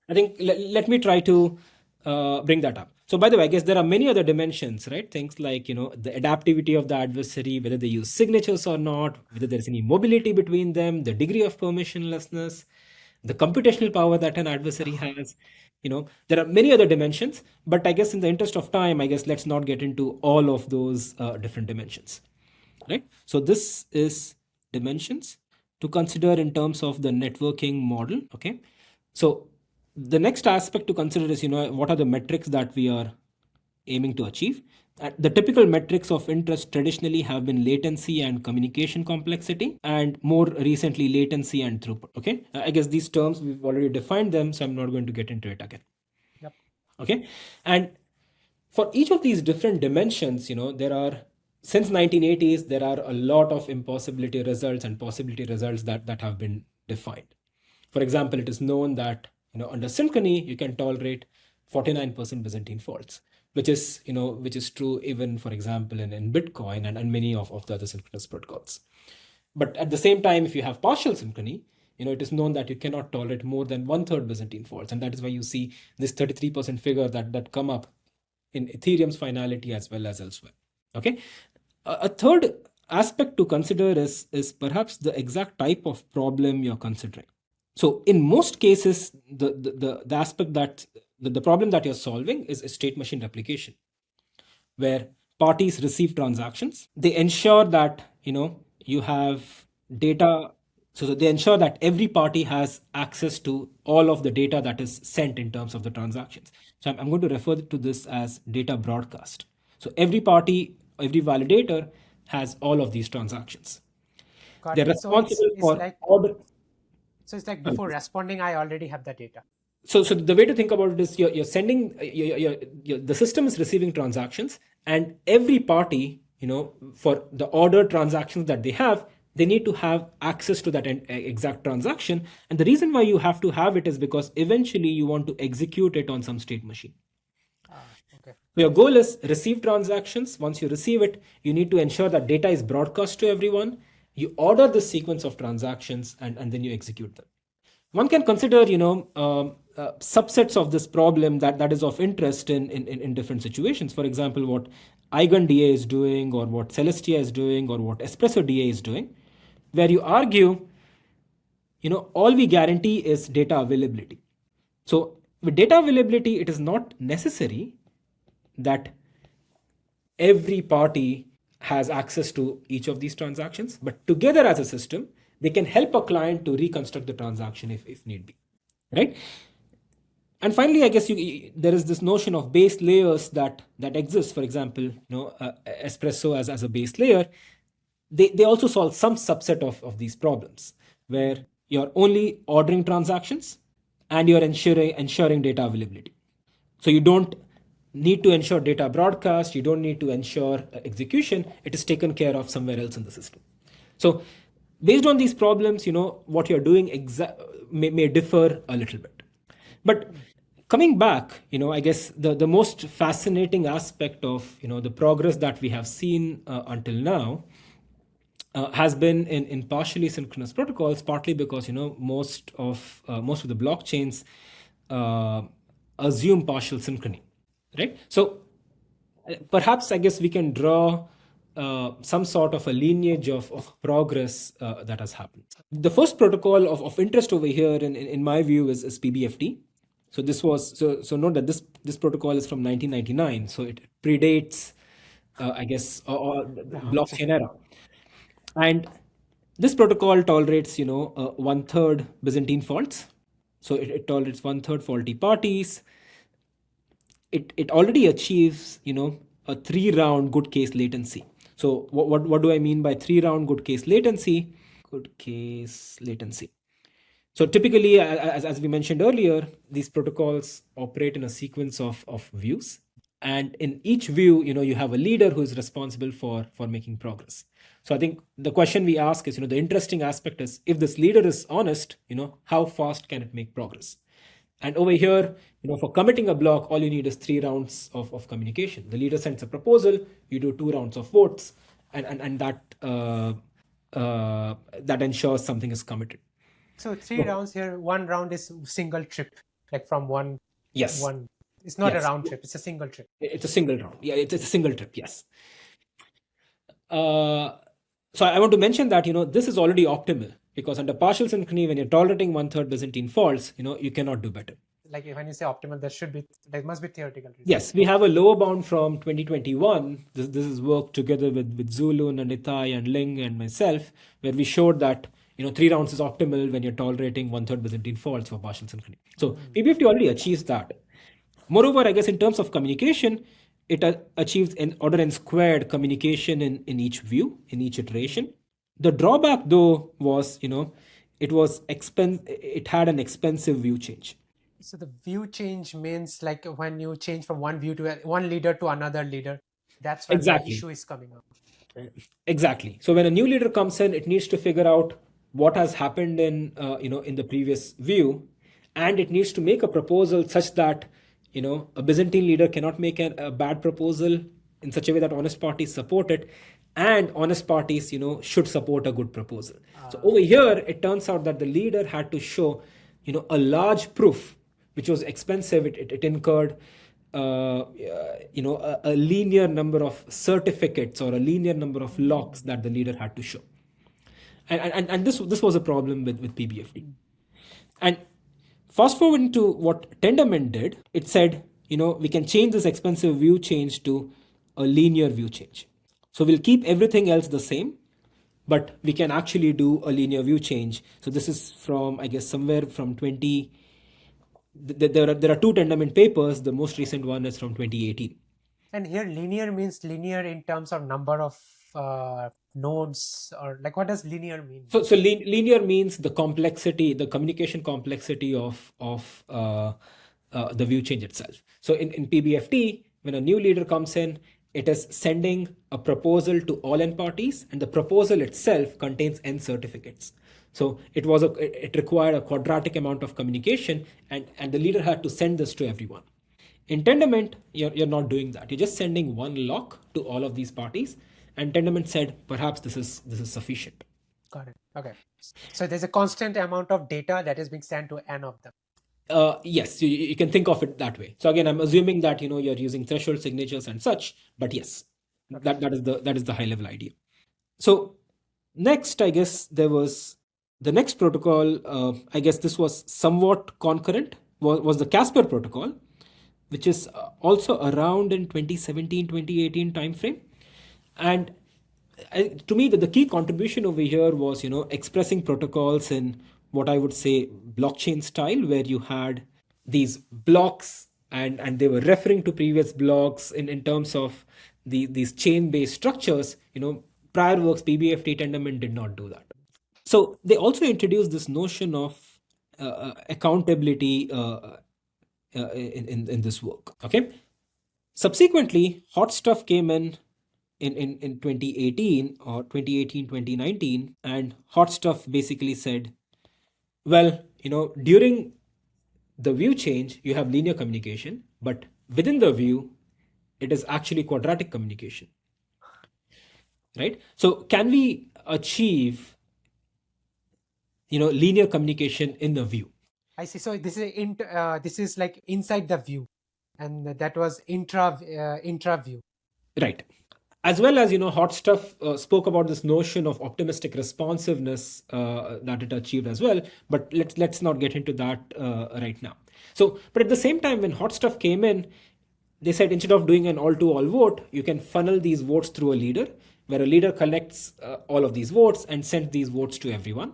I think let me try to bring that up. So by the way, I guess there are many other dimensions, right? Things like, the adaptivity of the adversary, whether they use signatures or not, whether there's any mobility between them, the degree of permissionlessness, the computational power that an adversary has. There are many other dimensions, but I guess in the interest of time, I guess let's not get into all of those different dimensions, right? So this is dimensions to consider in terms of the networking model, okay? So the next aspect to consider is, what are the metrics that we are aiming to achieve? The typical metrics of interest traditionally have been latency and communication complexity, and more recently latency and throughput. Okay, I guess these terms we've already defined them, so I'm not going to get into it again. Yep. Okay, and for each of these different dimensions, there are, since 1980s, there are a lot of impossibility results and possibility results that have been defined. For example, it is known that under synchrony you can tolerate 49% Byzantine faults, which is true even, for example, in Bitcoin and many of the other synchronous protocols. But at the same time, if you have partial synchrony, it is known that you cannot tolerate more than 1/3 Byzantine faults, and that is why you see this 33% figure that come up in Ethereum's finality as well as elsewhere. Okay, a third aspect to consider is perhaps the exact type of problem you're considering. So in most cases, the aspect that the problem that you're solving is a state machine replication, where parties receive transactions. They ensure that you have data, so that they ensure that every party has access to all of the data that is sent in terms of the transactions. So I'm going to refer to this as data broadcast. So every party, every validator has all of these transactions. They're responsible for order. So it's like before responding, I already have the data. So the way to think about it is you're sending, the system is receiving transactions, and every party, for the ordered transactions that they have, they need to have access to that exact transaction. And the reason why you have to have it is because eventually you want to execute it on some state machine. Okay. So your goal is receive transactions. Once you receive it, you need to ensure that data is broadcast to everyone. You order the sequence of transactions and then you execute them. One can consider, subsets of this problem that is of interest in different situations. For example, what EigenDA is doing, or what Celestia is doing, or what Espresso DA is doing, where you argue, all we guarantee is data availability. So with data availability, it is not necessary that every party has access to each of these transactions, but together as a system, they can help a client to reconstruct the transaction if need be, right? And finally, I guess there is this notion of base layers that exists. For example, Espresso as a base layer, they also solve some subset of these problems, where you're only ordering transactions and you're ensuring data availability. So you don't need to ensure data broadcast, you don't need to ensure execution, it is taken care of somewhere else in the system. So based on these problems, what you're doing may differ a little bit. But coming back, I guess the most fascinating aspect of the progress that we have seen until now has been in partially synchronous protocols, partly because most of the blockchains assume partial synchrony, right? So perhaps I guess we can draw some sort of a lineage of progress that has happened. The first protocol of interest over here, in my view, is PBFT. So this was so note that this protocol is from 1999, so it predates, I guess, the blockchain era. And this protocol tolerates, one third Byzantine faults. So it tolerates one third faulty parties. It already achieves, a 3-round good case latency. So what do I mean by 3-round good case latency? Good case latency. So typically, as we mentioned earlier, these protocols operate in a sequence of views. And in each view, you have a leader who is responsible for making progress. So I think the question we ask is, the interesting aspect is, if this leader is honest, how fast can it make progress? And over here, for committing a block, all you need is 3 rounds of communication. The leader sends a proposal, you do 2 rounds of votes, and that ensures something is committed. So 3 rounds here, 1 round is single trip, like from one. Yes. One. It's not Yes. a round trip, it's a single trip. It's a single round. Yeah, it's a single trip, yes. So I want to mention that, this is already optimal, because under partial synchrony, when you're tolerating 1/3 Byzantine faults, you cannot do better. Like when you say optimal, there must be theoretical reason. Yes, we have a lower bound from 2021. This is work together with Zulu, Nanitai, and Ling and myself, where we showed that 3 rounds is optimal when you're tolerating 1/3 Byzantine faults for partial synchrony. So PBFT already achieves that. Moreover, I guess in terms of communication, it achieves an order n squared communication in each view, in each iteration. The drawback, though, was it had an expensive view change. So the view change means like when you change from one view to one leader to another leader, that's when Exactly. the issue is coming up. Exactly. So when a new leader comes in, it needs to figure out what has happened in the previous view, and it needs to make a proposal such that a Byzantine leader cannot make a bad proposal in such a way that honest parties support it, and honest parties should support a good proposal. So over here, it turns out that the leader had to show a large proof, which was expensive. It incurred a linear number of certificates or a linear number of locks that the leader had to show. And this was a problem with PBFT. And fast forward to what Tendermint did, it said, we can change this expensive view change to a linear view change. So we'll keep everything else the same, but we can actually do a linear view change. So this is from, I guess, somewhere from 20. There are 2 Tendermint papers. The most recent one is from 2018. And here linear means linear in terms of number of nodes, or like what does linear mean? So linear means the complexity, the communication complexity of the view change itself. So in PBFT, when a new leader comes in, it is sending a proposal to all n parties, and the proposal itself contains n certificates. So it required a quadratic amount of communication, and the leader had to send this to everyone. In Tendermint, you're not doing that. You're just sending one lock to all of these parties, and Tendermint said perhaps this is sufficient. Got it. Okay. So there's a constant amount of data that is being sent to n of them. Yes, you can think of it that way. So again, I'm assuming that you're using threshold signatures and such, but yes, that is the high level idea. So next, I guess there was the next protocol. I guess this was somewhat concurrent. Was the Casper protocol, which is also around in 2017, 2018 timeframe. And to me, the key contribution over here was expressing protocols in what I would say blockchain style, where you had these blocks and they were referring to previous blocks in terms of these chain-based structures. Prior works, PBFT Tendermint did not do that. So they also introduced this notion of accountability in this work. Okay. Subsequently, HotStuff came in 2018 or 2019, and HotStuff basically said, well, during the view change, you have linear communication, but within the view, it is actually quadratic communication. Right? So can we achieve, linear communication in the view. I see. So this is like inside the view, and that was intra view. Right. As well as, HotStuff spoke about this notion of optimistic responsiveness that it achieved as well. But let's not get into that right now. So, but at the same time, when HotStuff came in, they said instead of doing an all-to-all vote, you can funnel these votes through a leader, where a leader collects all of these votes and sends these votes to everyone.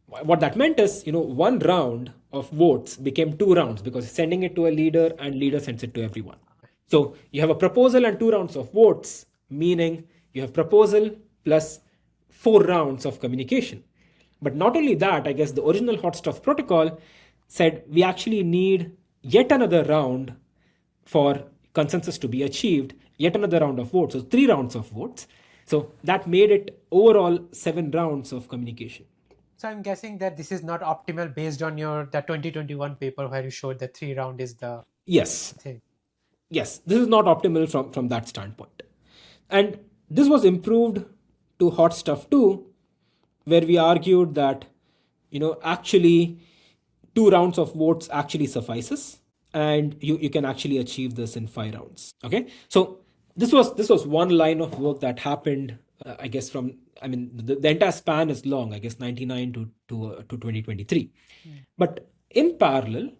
What that meant is, one round of votes became 2 rounds because sending it to a leader and leader sends it to everyone. So you have a proposal and 2 rounds of votes, meaning you have proposal plus 4 rounds of communication. But not only that, I guess the original HotStuff protocol said we actually need yet another round for consensus to be achieved, yet another round of votes, so 3 rounds of votes. So that made it overall 7 rounds of communication. So I'm guessing that this is not optimal based on the 2021 paper where you showed the 3 round is the Yes. thing. Yes, this is not optimal from that standpoint. And this was improved to HotStuff2, where we argued that, actually 2 rounds of votes actually suffices, and you can actually achieve this in 5 rounds. Okay, so this was one line of work that happened, I guess the entire span is long, I guess 99 to 2023. But in parallel,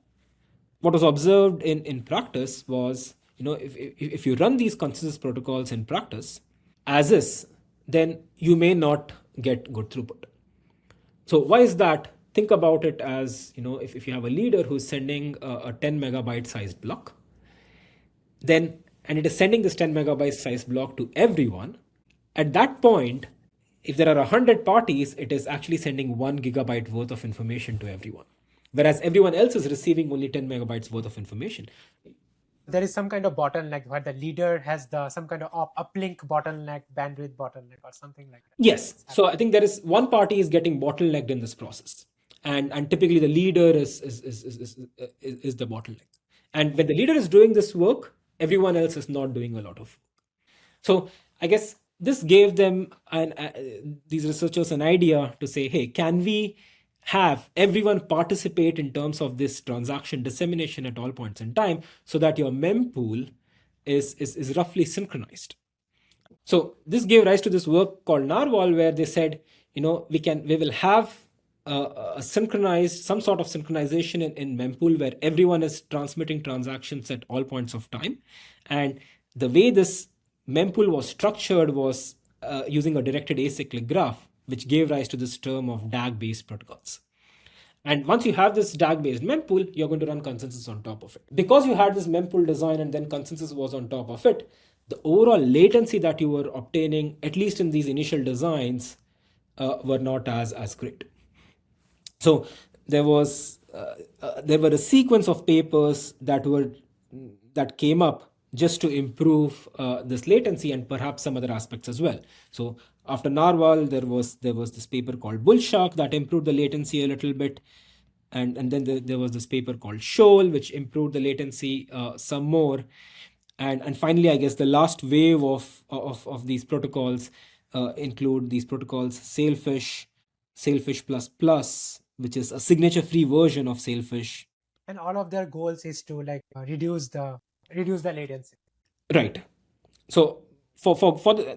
what was observed in practice was, if you run these consensus protocols in practice as is, then you may not get good throughput. So why is that? Think about it as, if you have a leader who's sending a 10 megabyte sized block, and it is sending this 10 megabyte sized block to everyone, at that point, if there are 100 parties, it is actually sending 1 gigabyte worth of information to everyone, whereas everyone else is receiving only 10 megabytes worth of information. There is some kind of bottleneck where the leader has some kind of uplink bottleneck, bandwidth bottleneck, or something like that. Yes. So I think there is one party is getting bottlenecked in this process, and typically the leader is the bottleneck. And when the leader is doing this work, everyone else is not doing a lot of work. So I guess this gave them these researchers an idea to say, hey, can we have everyone participate in terms of this transaction dissemination at all points in time, so that your mempool is roughly synchronized. So this gave rise to this work called Narwhal, where they said, we will have some sort of synchronization in mempool where everyone is transmitting transactions at all points of time. And the way this mempool was structured was using a directed acyclic graph, which gave rise to this term of DAG-based protocols. And once you have this DAG-based mempool, you're going to run consensus on top of it. Because you had this mempool design and then consensus was on top of it, the overall latency that you were obtaining, at least in these initial designs, were not as great. So there were a sequence of papers that came up just to improve this latency and perhaps some other aspects as well. So after Narwhal, there was this paper called Bullshark that improved the latency a little bit. And then there was this paper called Shoal, which improved the latency some more. And finally, I guess the last wave of these protocols include these protocols Sailfish, Sailfish++, which is a signature-free version of Sailfish. And all of their goals is to reduce the latency. Right. So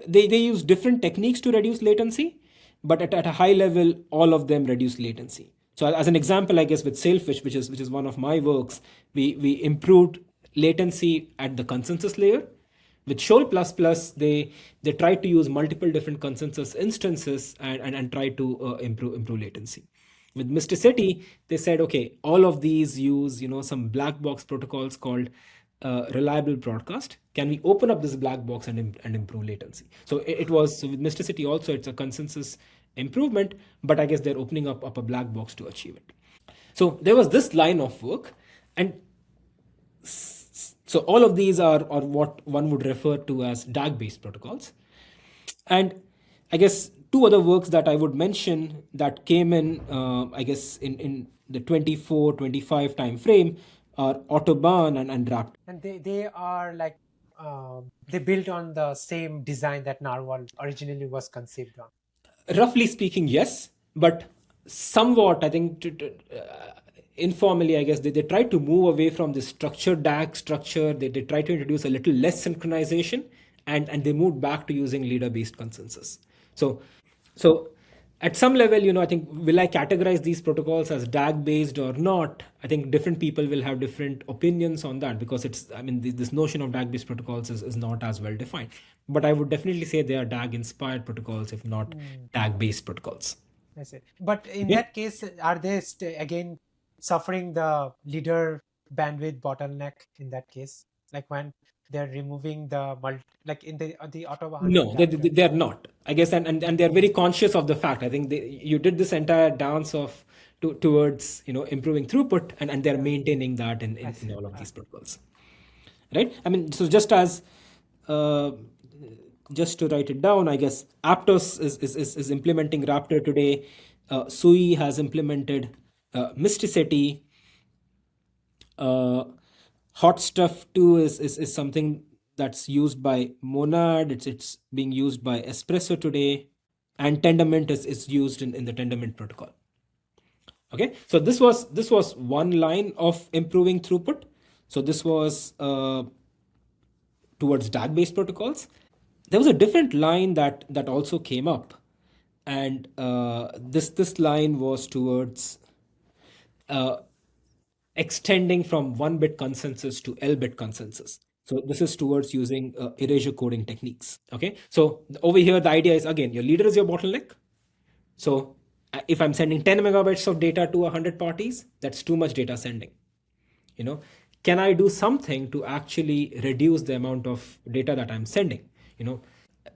they use different techniques to reduce latency, but at a high level, all of them reduce latency. So as an example, I guess with Sailfish, which is one of my works, we improved latency at the consensus layer. With Shoal++, they tried to use multiple different consensus instances and try to improve latency. With Mysticeti, they said, okay, all of these use some black box protocols called reliable broadcast. Can we open up this black box and improve latency? So with Mysticeti also, it's a consensus improvement, but I guess they're opening up a black box to achieve it. So there was this line of work, and so all of these are what one would refer to as DAG-based protocols. And I guess two other works that I would mention that came in, I guess in the 24-25 time frame are Autobahn and Raptor. And they are they built on the same design that Narwhal originally was conceived on. Roughly speaking, yes, but somewhat, I think, informally, I guess they try to move away from the structured DAG structure. They try to introduce a little less synchronization, and they moved back to using leader-based consensus. So at some level, I think, will I categorize these protocols as DAG-based or not? I think different people will have different opinions on that, because I mean, this notion of DAG-based protocols is not as well defined. But I would definitely say they are DAG-inspired protocols, if not DAG-based protocols. I see. But in Okay? that case, are they again suffering the leader bandwidth bottleneck in that case? Like when they're removing the like in the auto 100 No, character. they are not. I guess, and they are very conscious of the fact. I think you did this entire dance of towards improving throughput, and they're Yeah. maintaining that in, I in, in see. all of these protocols, right? I mean, so uh, just to write it down, I guess Aptos is implementing Raptor today. Sui has implemented Mysticeti. Uh, HotStuff2 is something that's used by Monad. It's being used by Espresso today, and Tendermint is used in the Tendermint protocol. Okay, so this was one line of improving throughput. So this was towards DAG-based protocols. There was a different line that also came up, and this line was towards uh, extending from 1-bit consensus to L-bit consensus. So this is towards using erasure coding techniques. Okay, so over here the idea is, again, your leader is your bottleneck. So if I'm sending 10 megabytes of data to 100 parties, that's too much data sending. Can I do something to actually reduce the amount of data that I'm sending?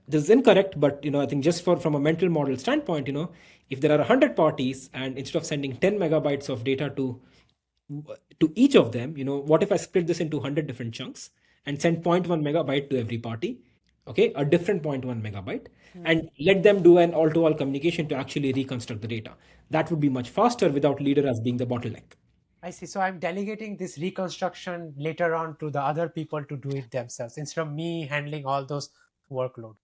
This is incorrect, but I think just from a mental model standpoint, if there are 100 parties, and instead of sending 10 megabytes of data to each of them, what if I split this into 100 different chunks and send 0.1 megabyte to every party? Okay, a different 0.1 megabyte, and let them do an all-to-all communication to actually reconstruct the data. That would be much faster without leader as being the bottleneck. I see. So I'm delegating this reconstruction later on to the other people to do it themselves instead of me handling all those workload.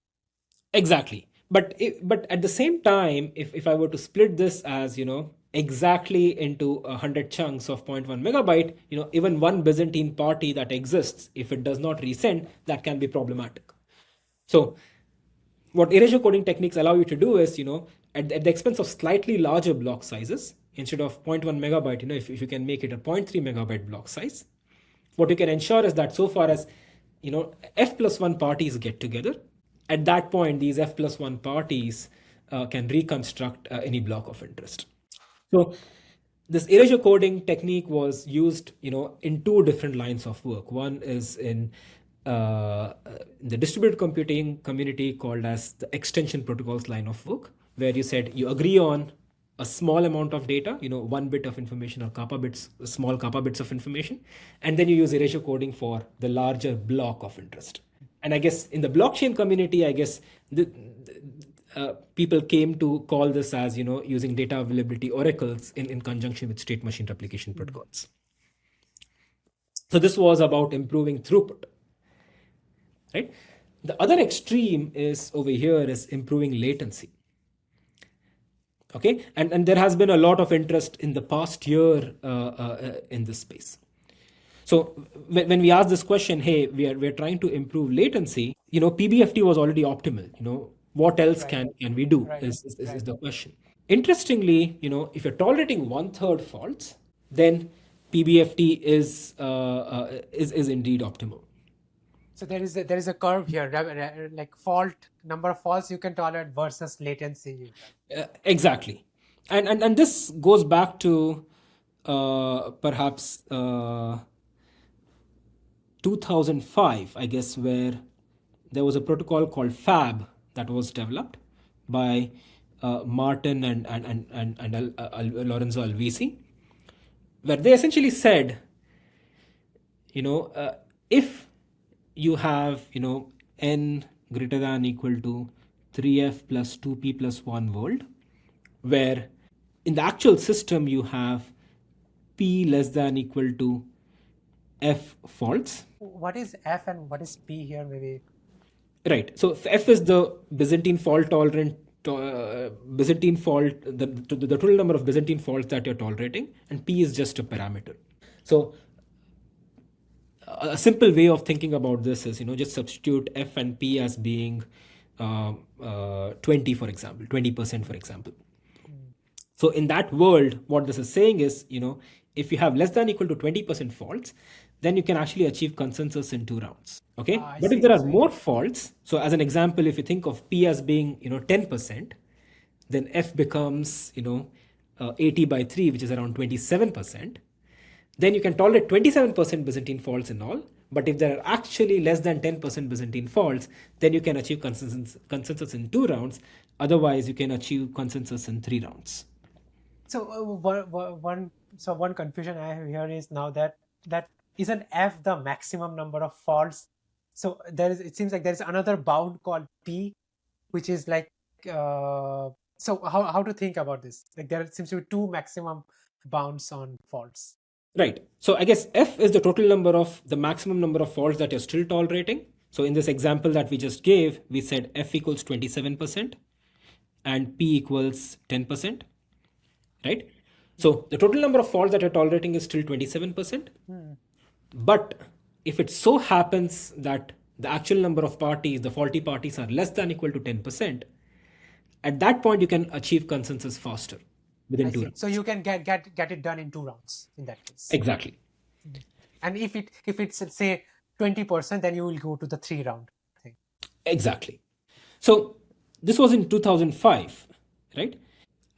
Exactly. But at the same time, if I were to split this as exactly into 100 chunks of zero point 0.1 megabyte, even one Byzantine party that exists, if it does not resend, that can be problematic. So what erasure coding techniques allow you to do is, at the expense of slightly larger block sizes, instead of 0.1 megabyte, if you can make it a 0.3 megabyte block size, what you can ensure is that so far as f plus 1 parties get together, at that point these f plus 1 parties can reconstruct any block of interest. So this erasure coding technique was used in two different lines of work. One is in the distributed computing community, called as the extension protocols line of work, where you said you agree on a small amount of data, 1 bit of information, or kappa bits, small kappa bits of information, and then you use erasure coding for the larger block of interest. And I guess in the blockchain community, I guess people came to call this as using data availability oracles in conjunction with state machine replication protocols. So this was about improving throughput, right? The other extreme is over here is improving latency. Okay, and there has been a lot of interest in the past year in this space. So when we ask this question, hey, we're trying to improve latency, PBFT was already optimal. What else can we do is the question. Interestingly, if you're tolerating 1/3 faults, then PBFT is indeed optimal. So there is a curve here, like fault number of faults you can tolerate versus latency. Exactly, and this goes back to perhaps 2005, I guess, where there was a protocol called Fab that was developed by Martin and Lorenzo Alvisi, where they essentially said, if you have n greater than equal to 3f plus 2p plus 1 world, where in the actual system you have p less than equal to f faults. What is F and what is P here? Maybe. Right. So f is the Byzantine fault tolerant Byzantine fault, the total number of Byzantine faults that you're tolerating, and P is just a parameter. So a simple way of thinking about this is, just substitute F and P as being 20, for example, 20%, for example. So in that world, what this is saying is, if you have less than equal to 20% faults, then you can actually achieve consensus in 2 rounds. Okay. But if there are more faults, so as an example, if you think of P as being, 10%, then F becomes, 80 by 3, which is around 27%. Then you can tolerate 27% Byzantine faults in all. But if there are actually less than 10% Byzantine faults, then you can achieve consensus in 2 rounds. Otherwise, you can achieve consensus in 3 rounds. So one confusion I have here is now that isn't F the maximum number of faults? So it seems like there is another bound called P, which is like so how to think about this? Like there seems to be 2 maximum bounds on faults. Right. So I guess F is the maximum number of faults that you're still tolerating. So in this example that we just gave, we said F equals 27% and P equals 10%. Right? So the total number of faults that you're tolerating is still 27%. But if it so happens that the actual number of parties, the faulty parties, are less than equal to 10%, at that point you can achieve consensus faster within 2 rounds. So you can get it done in 2 rounds in that case. Exactly. And if it's say 20%, then you will go to the 3 round thing. Exactly. So this was in 2005, right?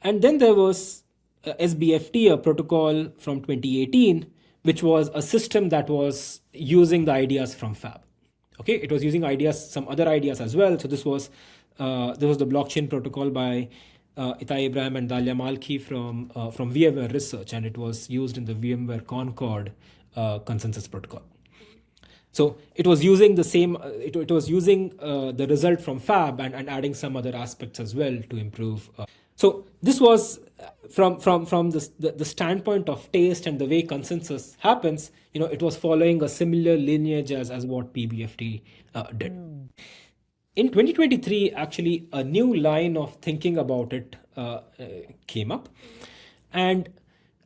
And then there was SBFT, a protocol from 2018, which was a system that was using the ideas from Fab. Okay, it was using some other ideas as well. So this was the blockchain protocol by Itai Ibrahim and Dalia Malki from VMware Research, and it was used in the VMware Concord consensus protocol. So it was using the same. It was using the result from Fab and adding some other aspects as well to improve. So this was from the standpoint of taste and the way consensus happens. It was following a similar lineage as what PBFT did. In 2023, actually, a new line of thinking about it came up. And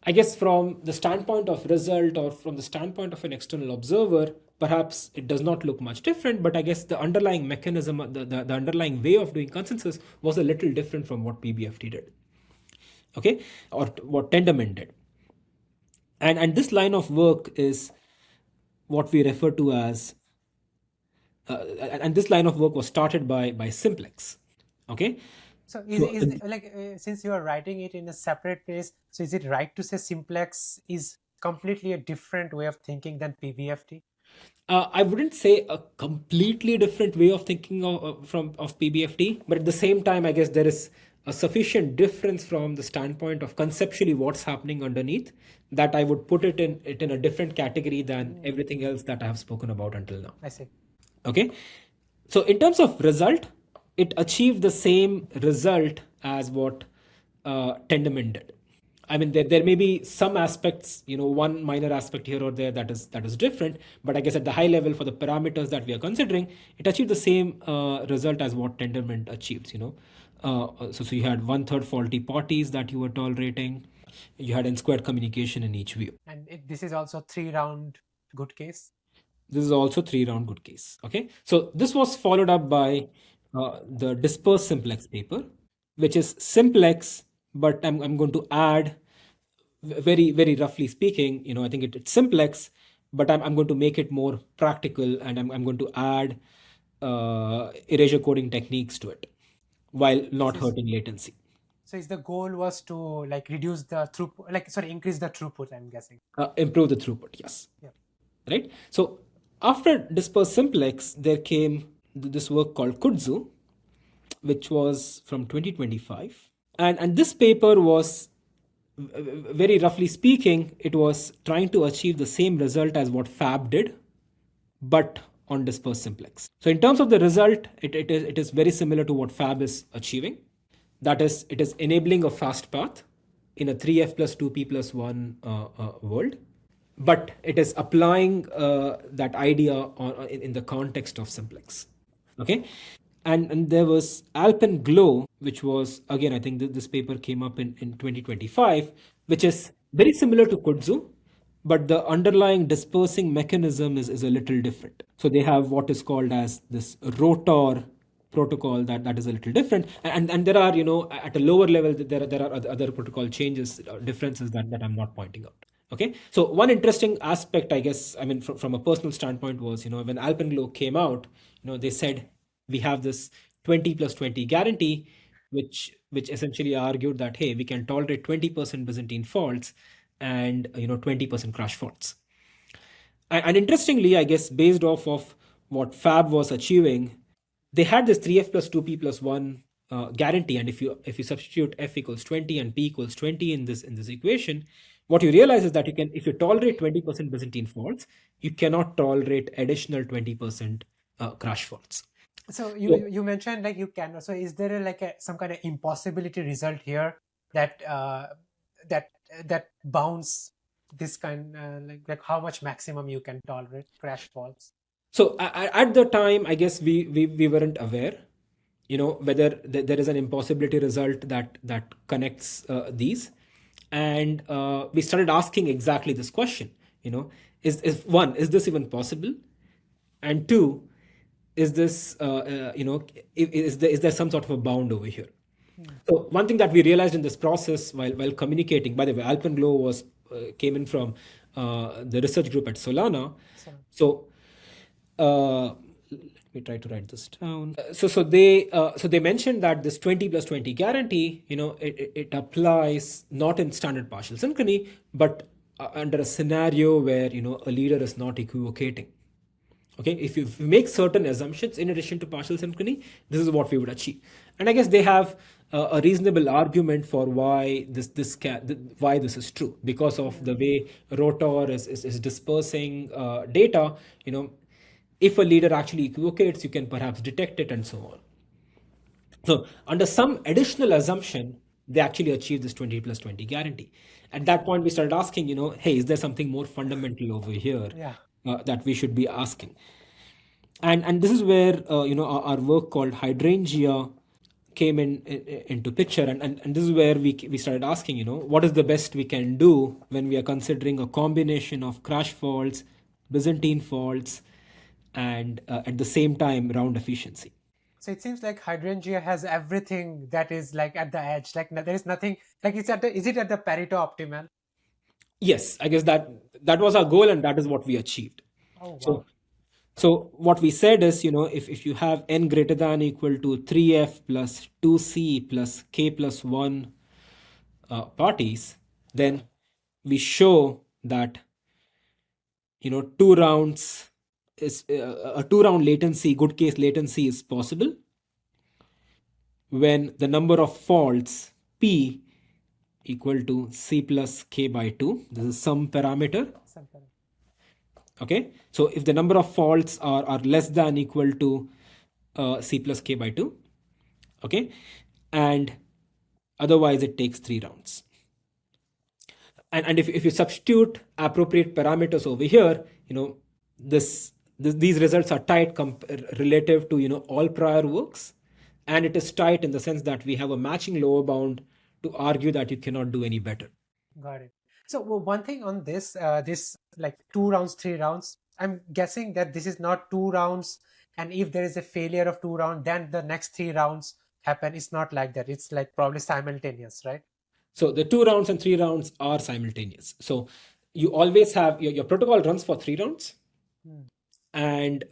I guess from the standpoint of result or from the standpoint of an external observer, perhaps it does not look much different, but I guess the underlying mechanism, the underlying way of doing consensus was a little different from what PBFT did. Okay, or what Tendermint did. And this line of work is what we refer to as and this line of work was started by Simplex. Okay. So since you are writing it in a separate place, so is it right to say Simplex is completely a different way of thinking than PBFT? I wouldn't say a completely different way of thinking of PBFT, but at the same time, I guess there is a sufficient difference from the standpoint of conceptually what's happening underneath that I would put it in a different category than everything else that I have spoken about until now. I see. Okay. So in terms of result, it achieved the same result as what Tendermint did. I mean, there may be some aspects, one minor aspect here or there that is different, but I guess at the high level for the parameters that we are considering, it achieved the same result as what Tendermint achieved. So you had 1/3 faulty parties that you were tolerating. You had n-squared communication in each view. And this is also 3-round good case. This is also 3-round good case. Okay, so this was followed up by the Dispersed Simplex paper, which is Simplex, but I'm going to add, very, very roughly speaking, I think it's Simplex, but I'm going to make it more practical, and I'm going to add erasure coding techniques to it while not hurting latency. So the goal was to reduce the throughput, increase the throughput, I'm guessing. Improve the throughput, yes. Yeah. Right. So after Dispersed Simplex, there came this work called Kudzu, which was from 2025. And this paper was, very roughly speaking, it was trying to achieve the same result as what Fab did, but on Dispersed Simplex. So in terms of the result, it is very similar to what Fab is achieving. That is, it is enabling a fast path in a 3f plus 2p plus 1 world, but it is applying that idea in the context of Simplex. Okay. And there was AlpenGlow, which was, again, I think this paper came up in 2025, which is very similar to Kudzu, but the underlying dispersing mechanism is a little different. So they have what is called as this rotor protocol that is a little different. And there are, at a lower level, there are other protocol changes, differences that I'm not pointing out. Okay, so one interesting aspect, I guess, I mean, from a personal standpoint was, when AlpenGlow came out, they said we have this 20 plus 20 guarantee, which essentially argued that, hey, we can tolerate 20% Byzantine faults and 20% crash faults. And interestingly, I guess, based off of what Fab was achieving, they had this 3f plus 2p plus 1 guarantee. And if you substitute f equals 20 and p equals 20 in this equation, what you realize is that if you tolerate 20% Byzantine faults, you cannot tolerate additional 20% crash faults. So you mentioned like you can. So is there some kind of impossibility result here that that bounds this kind like how much maximum you can tolerate crash faults? So at the time, I guess we weren't aware, whether there is an impossibility result that connects these, and we started asking exactly this question. Is one, is this even possible, and two, is this is there some sort of a bound over here? So one thing that we realized in this process while communicating, by the way, AlpenGlow was came in from the research group at Solana. So let me try to write this down. So they mentioned that this 20 plus 20 guarantee, it applies not in standard partial synchrony, but under a scenario where a leader is not equivocating. Okay, if you make certain assumptions in addition to partial synchrony, this is what we would achieve. And I guess they have a reasonable argument for why this is true, because of the way rotor is dispersing data. If a leader actually equivocates, you can perhaps detect it and so on. So under some additional assumption, they actually achieve this 20 plus 20 guarantee. At that point, we started asking, hey, is there something more fundamental over here that we should be asking? And this is where our work called hydrangea came into picture, and this is where we started asking, what is the best we can do when we are considering a combination of crash faults, Byzantine faults, and at the same time round efficiency. So it seems like hydrangea has everything that is like at the edge. Like there is nothing like is it at the Pareto optimal? Yes, I guess that was our goal, and that is what we achieved. Oh, wow. So what we said is, if you have n greater than equal to 3f plus 2c plus k plus 1 parties, then we show that 2 rounds is a 2-round latency, good case latency, is possible when the number of faults p equal to c plus k by 2. This is some parameter. Okay, so if the number of faults are less than equal to c plus k by 2, okay, and otherwise it takes 3 rounds. And if you substitute appropriate parameters over here, these results are tight relative to all prior works, and it is tight in the sense that we have a matching lower bound to argue that you cannot do any better. Got it. So one thing on this, this like 2 rounds, 3 rounds, I'm guessing that this is not 2 rounds, and if there is a failure of 2 rounds, then the next 3 rounds happen. It's not like that. It's like probably simultaneous, right? So the 2 rounds and 3 rounds are simultaneous. So you always have your protocol runs for 3 rounds, and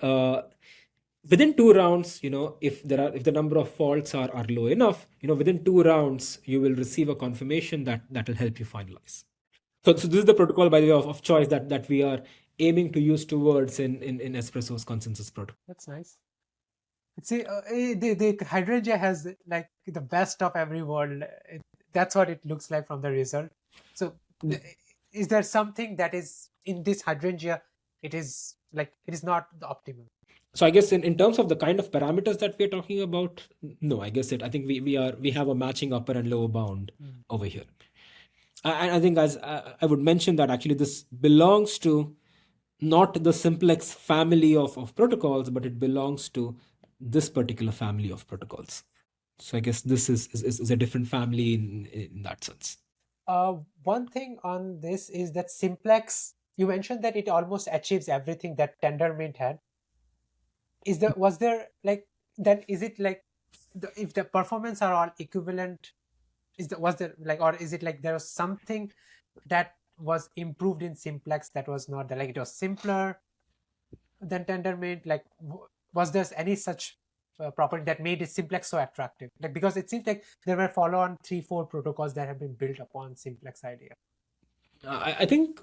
within 2 rounds, if the number of faults are low enough, within 2 rounds you will receive a confirmation that will help you finalize. So this is the protocol, by the way, of choice that we are aiming to use towards in Espresso's consensus protocol. That's nice. See, the hydrangea has like the best of every world. That's what it looks like from the result. So is there something that is in this hydrangea? It is not the optimal. So I guess in terms of the kind of parameters that we're talking about, no, I think we have a matching upper and lower bound over here. And I think, as I would mention, that actually this belongs to not the Simplex family of protocols, but it belongs to this particular family of protocols. So I guess this is a different family in that sense. One thing on this is that Simplex, you mentioned that it almost achieves everything that Tendermint had. Was there like then is it like if the performance are all equivalent, was there like, or is it like there was something that was improved in Simplex that was not there, like it was simpler than Tendermint, like was there any such property that made it Simplex so attractive? Like, because it seems like there were follow-on 3-4 protocols that have been built upon Simplex idea. I think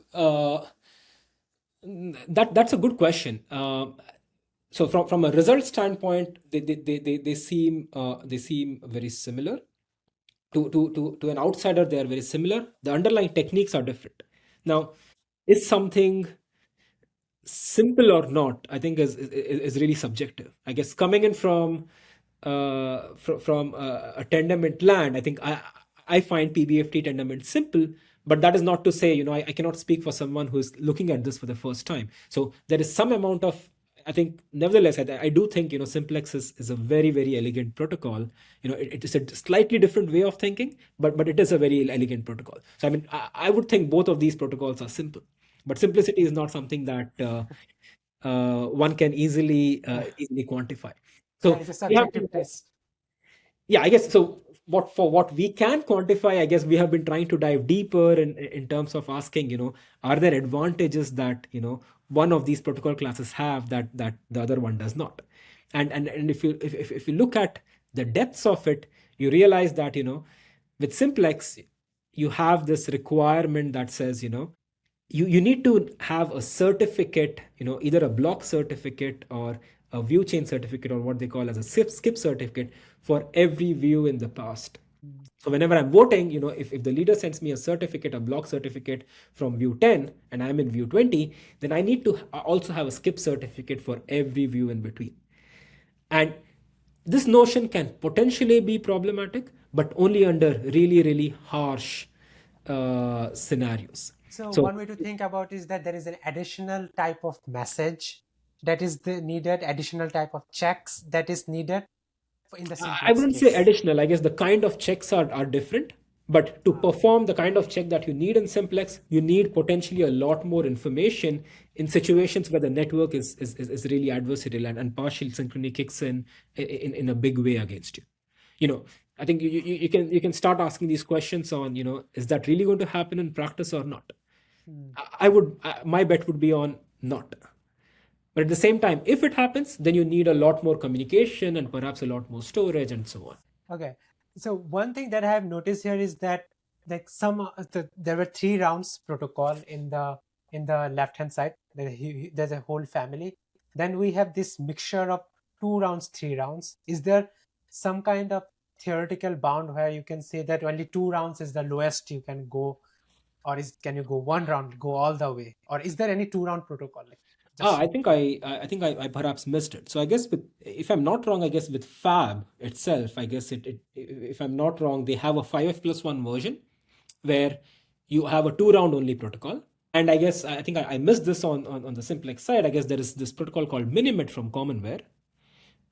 that's a good question. So from a result standpoint, they seem very similar. To an outsider, they are very similar. The underlying techniques are different. Now, is something simple or not? I think is really subjective. I guess coming in from a Tendermint land, I think I find PBFT Tendermint simple, but that is not to say, I cannot speak for someone who is looking at this for the first time. So there is some amount of, I think, nevertheless, I do think, Simplex is a very, very elegant protocol. It is a slightly different way of thinking, but it is a very elegant protocol. So, I mean, I would think both of these protocols are simple, but simplicity is not something that one can easily quantify. So It's a we have subjective test. yeah, I guess so. What we can quantify, I guess we have been trying to dive deeper in terms of asking, are there advantages that one of these protocol classes have that the other one does not, and if you look at the depths of it, you realize that with Simplex you have this requirement that says you need to have a certificate, either a block certificate or a view chain certificate, or what they call as a skip certificate for every view in the past. So whenever I'm voting, if the leader sends me a certificate, a block certificate from view 10 and I'm in view 20, then I need to also have a skip certificate for every view in between. And this notion can potentially be problematic, but only under really, really harsh scenarios. So So one way to think about is that there is an additional type of message that is needed, additional type of checks that is needed in the I Simplex wouldn't say case. additional. I guess the kind of checks are different. But to perform the kind of check that you need in Simplex, you need potentially a lot more information in situations where the network is really adversarial, and partial synchrony kicks in a big way against you. I think you can start asking these questions on, is that really going to happen in practice or not? My bet would be on not. But at the same time, if it happens, then you need a lot more communication and perhaps a lot more storage and so on. Okay. So one thing that I have noticed here is that like there were 3 rounds protocol in the left hand side. There's a whole family. Then we have this mixture of 2 rounds, 3 rounds. Is there some kind of theoretical bound where you can say that only 2 rounds is the lowest you can go, or can you go 1 round, go all the way, or is there any 2-round protocol? Like I think I perhaps missed it. So I guess if I'm not wrong, I guess with Fab itself, I guess if I'm not wrong, they have a 5f+1 version where you have a 2-round only protocol. And I guess I think I missed this on the Simplex side. I guess there is this protocol called Minimit from Commonware,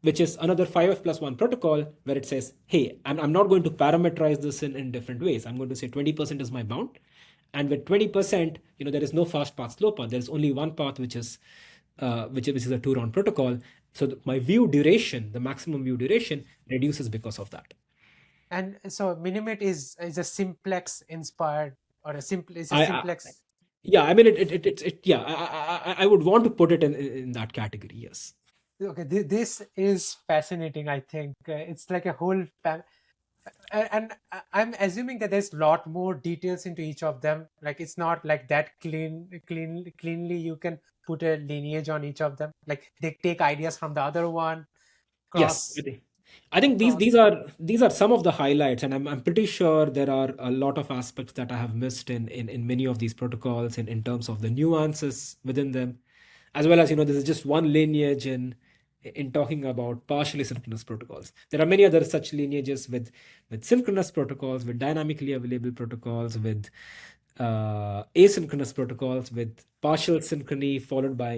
which is another 5f+1 protocol where it says, hey, I'm not going to parameterize this in different ways. I'm going to say 20% is my bound. And with 20%, there is no fast path, slow path. There's only one path, which is a 2-round protocol. So my view duration, the maximum view duration, reduces because of that. And so Minimit is a Simplex inspired, or a Simplex. Yeah, I mean yeah, I would want to put it in that category. Yes. Okay, this is fascinating. I think it's like a whole and I'm assuming that there's a lot more details into each of them. Like it's not like that cleanly you can put a lineage on each of them. Like they take ideas from the other one. Yes, Cross. I think cross. these are some of the highlights, and I'm pretty sure there are a lot of aspects that I have missed in many of these protocols in terms of the nuances within them, as well as this is just one lineage in talking about partially synchronous protocols. There are many other such lineages with synchronous protocols, with dynamically available protocols, with asynchronous protocols, with partial synchrony followed by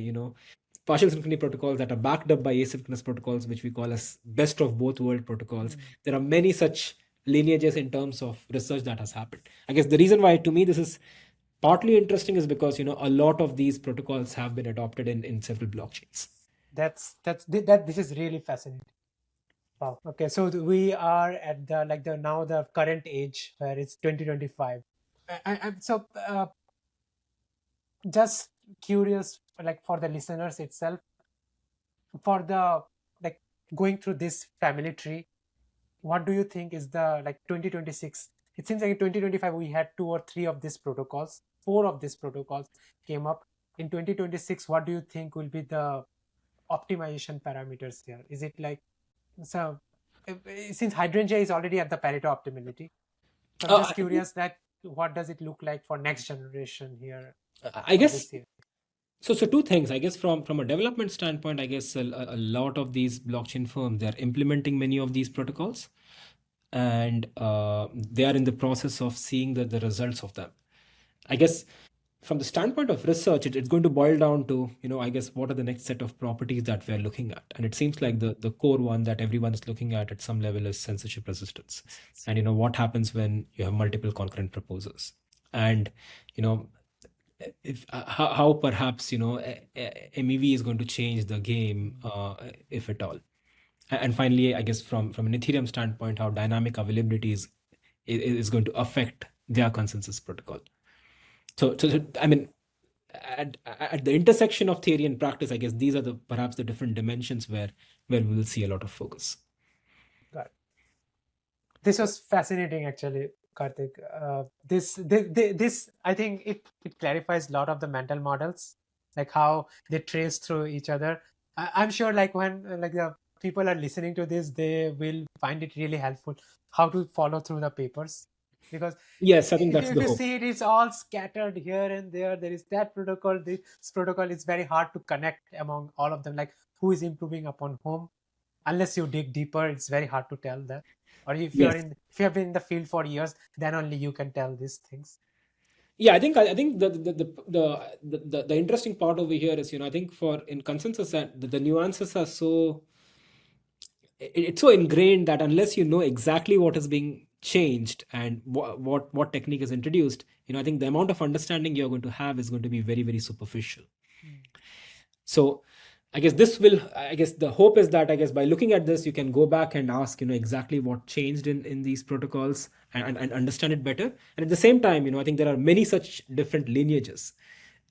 partial synchrony protocols that are backed up by asynchronous protocols, which we call as best of both world protocols. There are many such lineages in terms of research that has happened. I guess the reason why to me this is partly interesting is because a lot of these protocols have been adopted in several blockchains. This is really fascinating. Wow. Okay, so we are at the current age where it's 2025. So just curious, like for the listeners itself, for the like going through this family tree, what do you think is the 2026? It seems like in 2025 we had 2 or 3 of these protocols, 4 of these protocols came up. In 2026, what do you think will be the optimization parameters here? Is it so? Since hydrangea is already at the Pareto optimality, so I'm just curious that what does it look like for next generation here? I guess so 2 things. I guess from a development standpoint, I guess a lot of these blockchain firms, they're implementing many of these protocols, and they are in the process of seeing the results of them. I guess from the standpoint of research, it's going to boil down to, I guess, what are the next set of properties that we're looking at? And it seems like the core one that everyone is looking at some level is censorship resistance. And, what happens when you have multiple concurrent proposals? And, how perhaps, MEV is going to change the game, if at all. And finally, I guess from an Ethereum standpoint, how dynamic availability is going to affect their consensus protocol. So I mean, at the intersection of theory and practice, I guess these are perhaps the different dimensions where we will see a lot of focus. Got it. This was fascinating, actually, Kartik. This I think it clarifies a lot of the mental models, like how they trace through each other. I'm sure, when the people are listening to this, they will find it really helpful how to follow through the papers. Because yes, I think that's if the you hope. see it's all scattered here and there. There is that protocol, this protocol. It's very hard to connect among all of them. Like who is improving upon whom, unless you dig deeper, it's very hard to tell that. Or if you have been in the field for years, then only you can tell these things. Yeah, I think the interesting part over here is, I think in consensus that the nuances are it's so ingrained that unless you know exactly what is being changed and what technique is introduced, I think the amount of understanding you're going to have is going to be very, very superficial. So I guess the hope is that, I guess, by looking at this, you can go back and ask, exactly what changed in these protocols and understand it better. And at the same time, I think there are many such different lineages.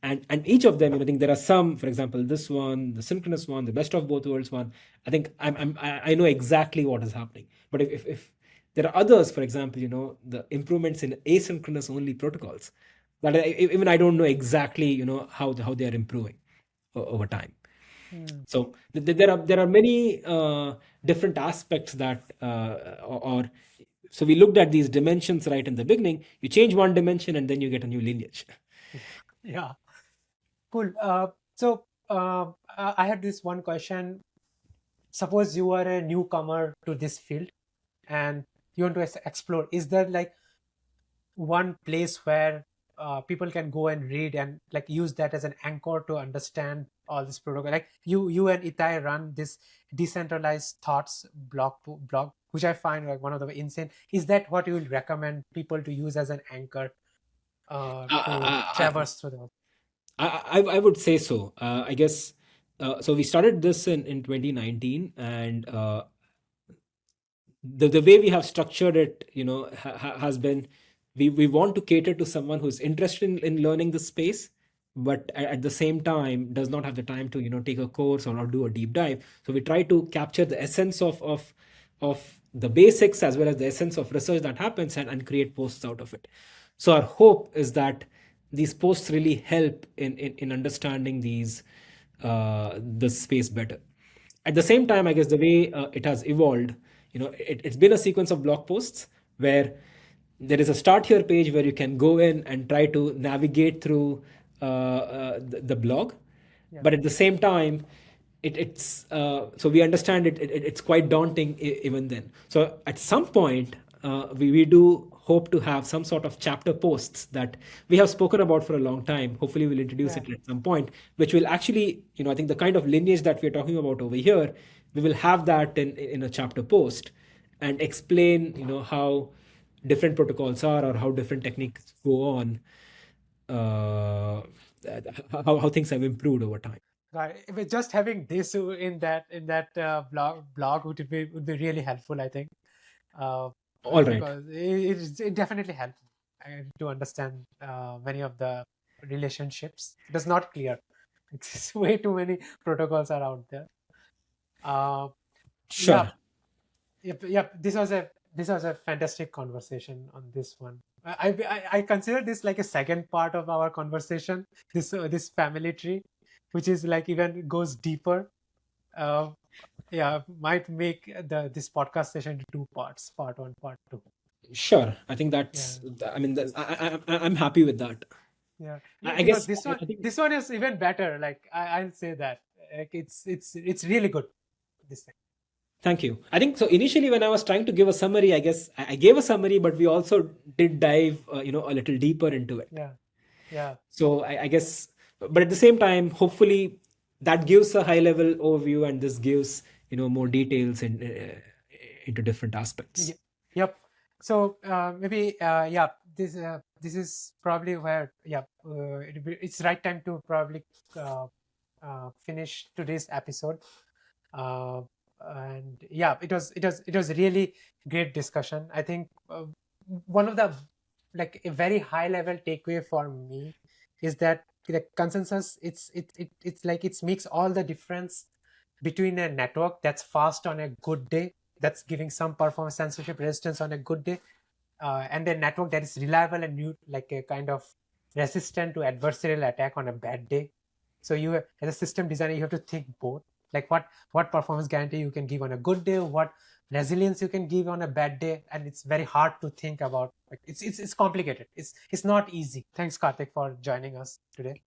And each of them, I think there are some, for example, this one, the synchronous one, the best of both worlds one. I think I know exactly what is happening. But if there are others, for example, the improvements in asynchronous only protocols, that even I don't know exactly, how they are improving over time. So there are many different aspects that so we looked at these dimensions right in the beginning. You change one dimension and then you get a new lineage. Yeah. Cool. So I had this one question. Suppose you are a newcomer to this field and you want to explore. Is there one place where people can go and read and use that as an anchor to understand all this protocol? Like you and Itai run this decentralized thoughts blog, which I find one of the insane. Is that what you will recommend people to use as an anchor to traverse through the? I would say so. I guess so. We started this in 2019, and the way we have structured it, has been we want to cater to someone who's interested in learning the space, but at the same time does not have the time to take a course or do a deep dive. So we try to capture the essence of the basics as well as the essence of research that happens and create posts out of it. So our hope is that these posts really help in understanding the space better. At the same time, I guess the way it has evolved, it's been a sequence of blog posts where there is a start here page where you can go in and try to navigate through the blog. But at the same time, it's so we understand it's quite daunting even then. So at some point, we do hope to have some sort of chapter posts that we have spoken about for a long time. Hopefully, we'll introduce Yeah. it at some point, which will actually, I think the kind of lineage that we're talking about over here, we will have that in a chapter post and explain, how different protocols are or how different techniques go on, uh, how things have improved over time. Right. If it's just having this in that blog would be really helpful, I think, uh, All right. because it definitely helps to understand many of the relationships. It is not clear. It's way too many protocols are out there. Uh, yeah, Sure. yep. This was a fantastic conversation on this one. I consider this like a second part of our conversation. This family tree, which is like even goes deeper. Uh, yeah, might make this podcast session into two parts, part one, part two. Sure. I think Yeah, I mean, I'm happy with that. yeah, I yeah. I Because guess, this one, I think, this one is even better. Like I'll say that. Like it's really good. This thing. thank you. I think so. Initially, when I was trying to give a summary, I guess I gave a summary, but we also did dive, a little deeper into it. Yeah, yeah, So I guess, but at the same time, hopefully that gives a high level overview and this gives, more details into different aspects. yep. So maybe yeah, this is probably where it's right time to probably uh, finish today's episode. Uh, and yeah, it was really great discussion. I think one of the like a very high level takeaway for me is that the consensus it's like it makes all the difference between a network that's fast on a good day, that's giving some performance censorship resistance on a good day, and a network that is reliable and new, like a kind of resistant to adversarial attack on a bad day. So you, as a system designer, you have to think both, like what performance guarantee you can give on a good day, what resilience you can give on a bad day, and it's very hard to think about. Like it's complicated. It's not easy. Thanks, Kartik, for joining us today.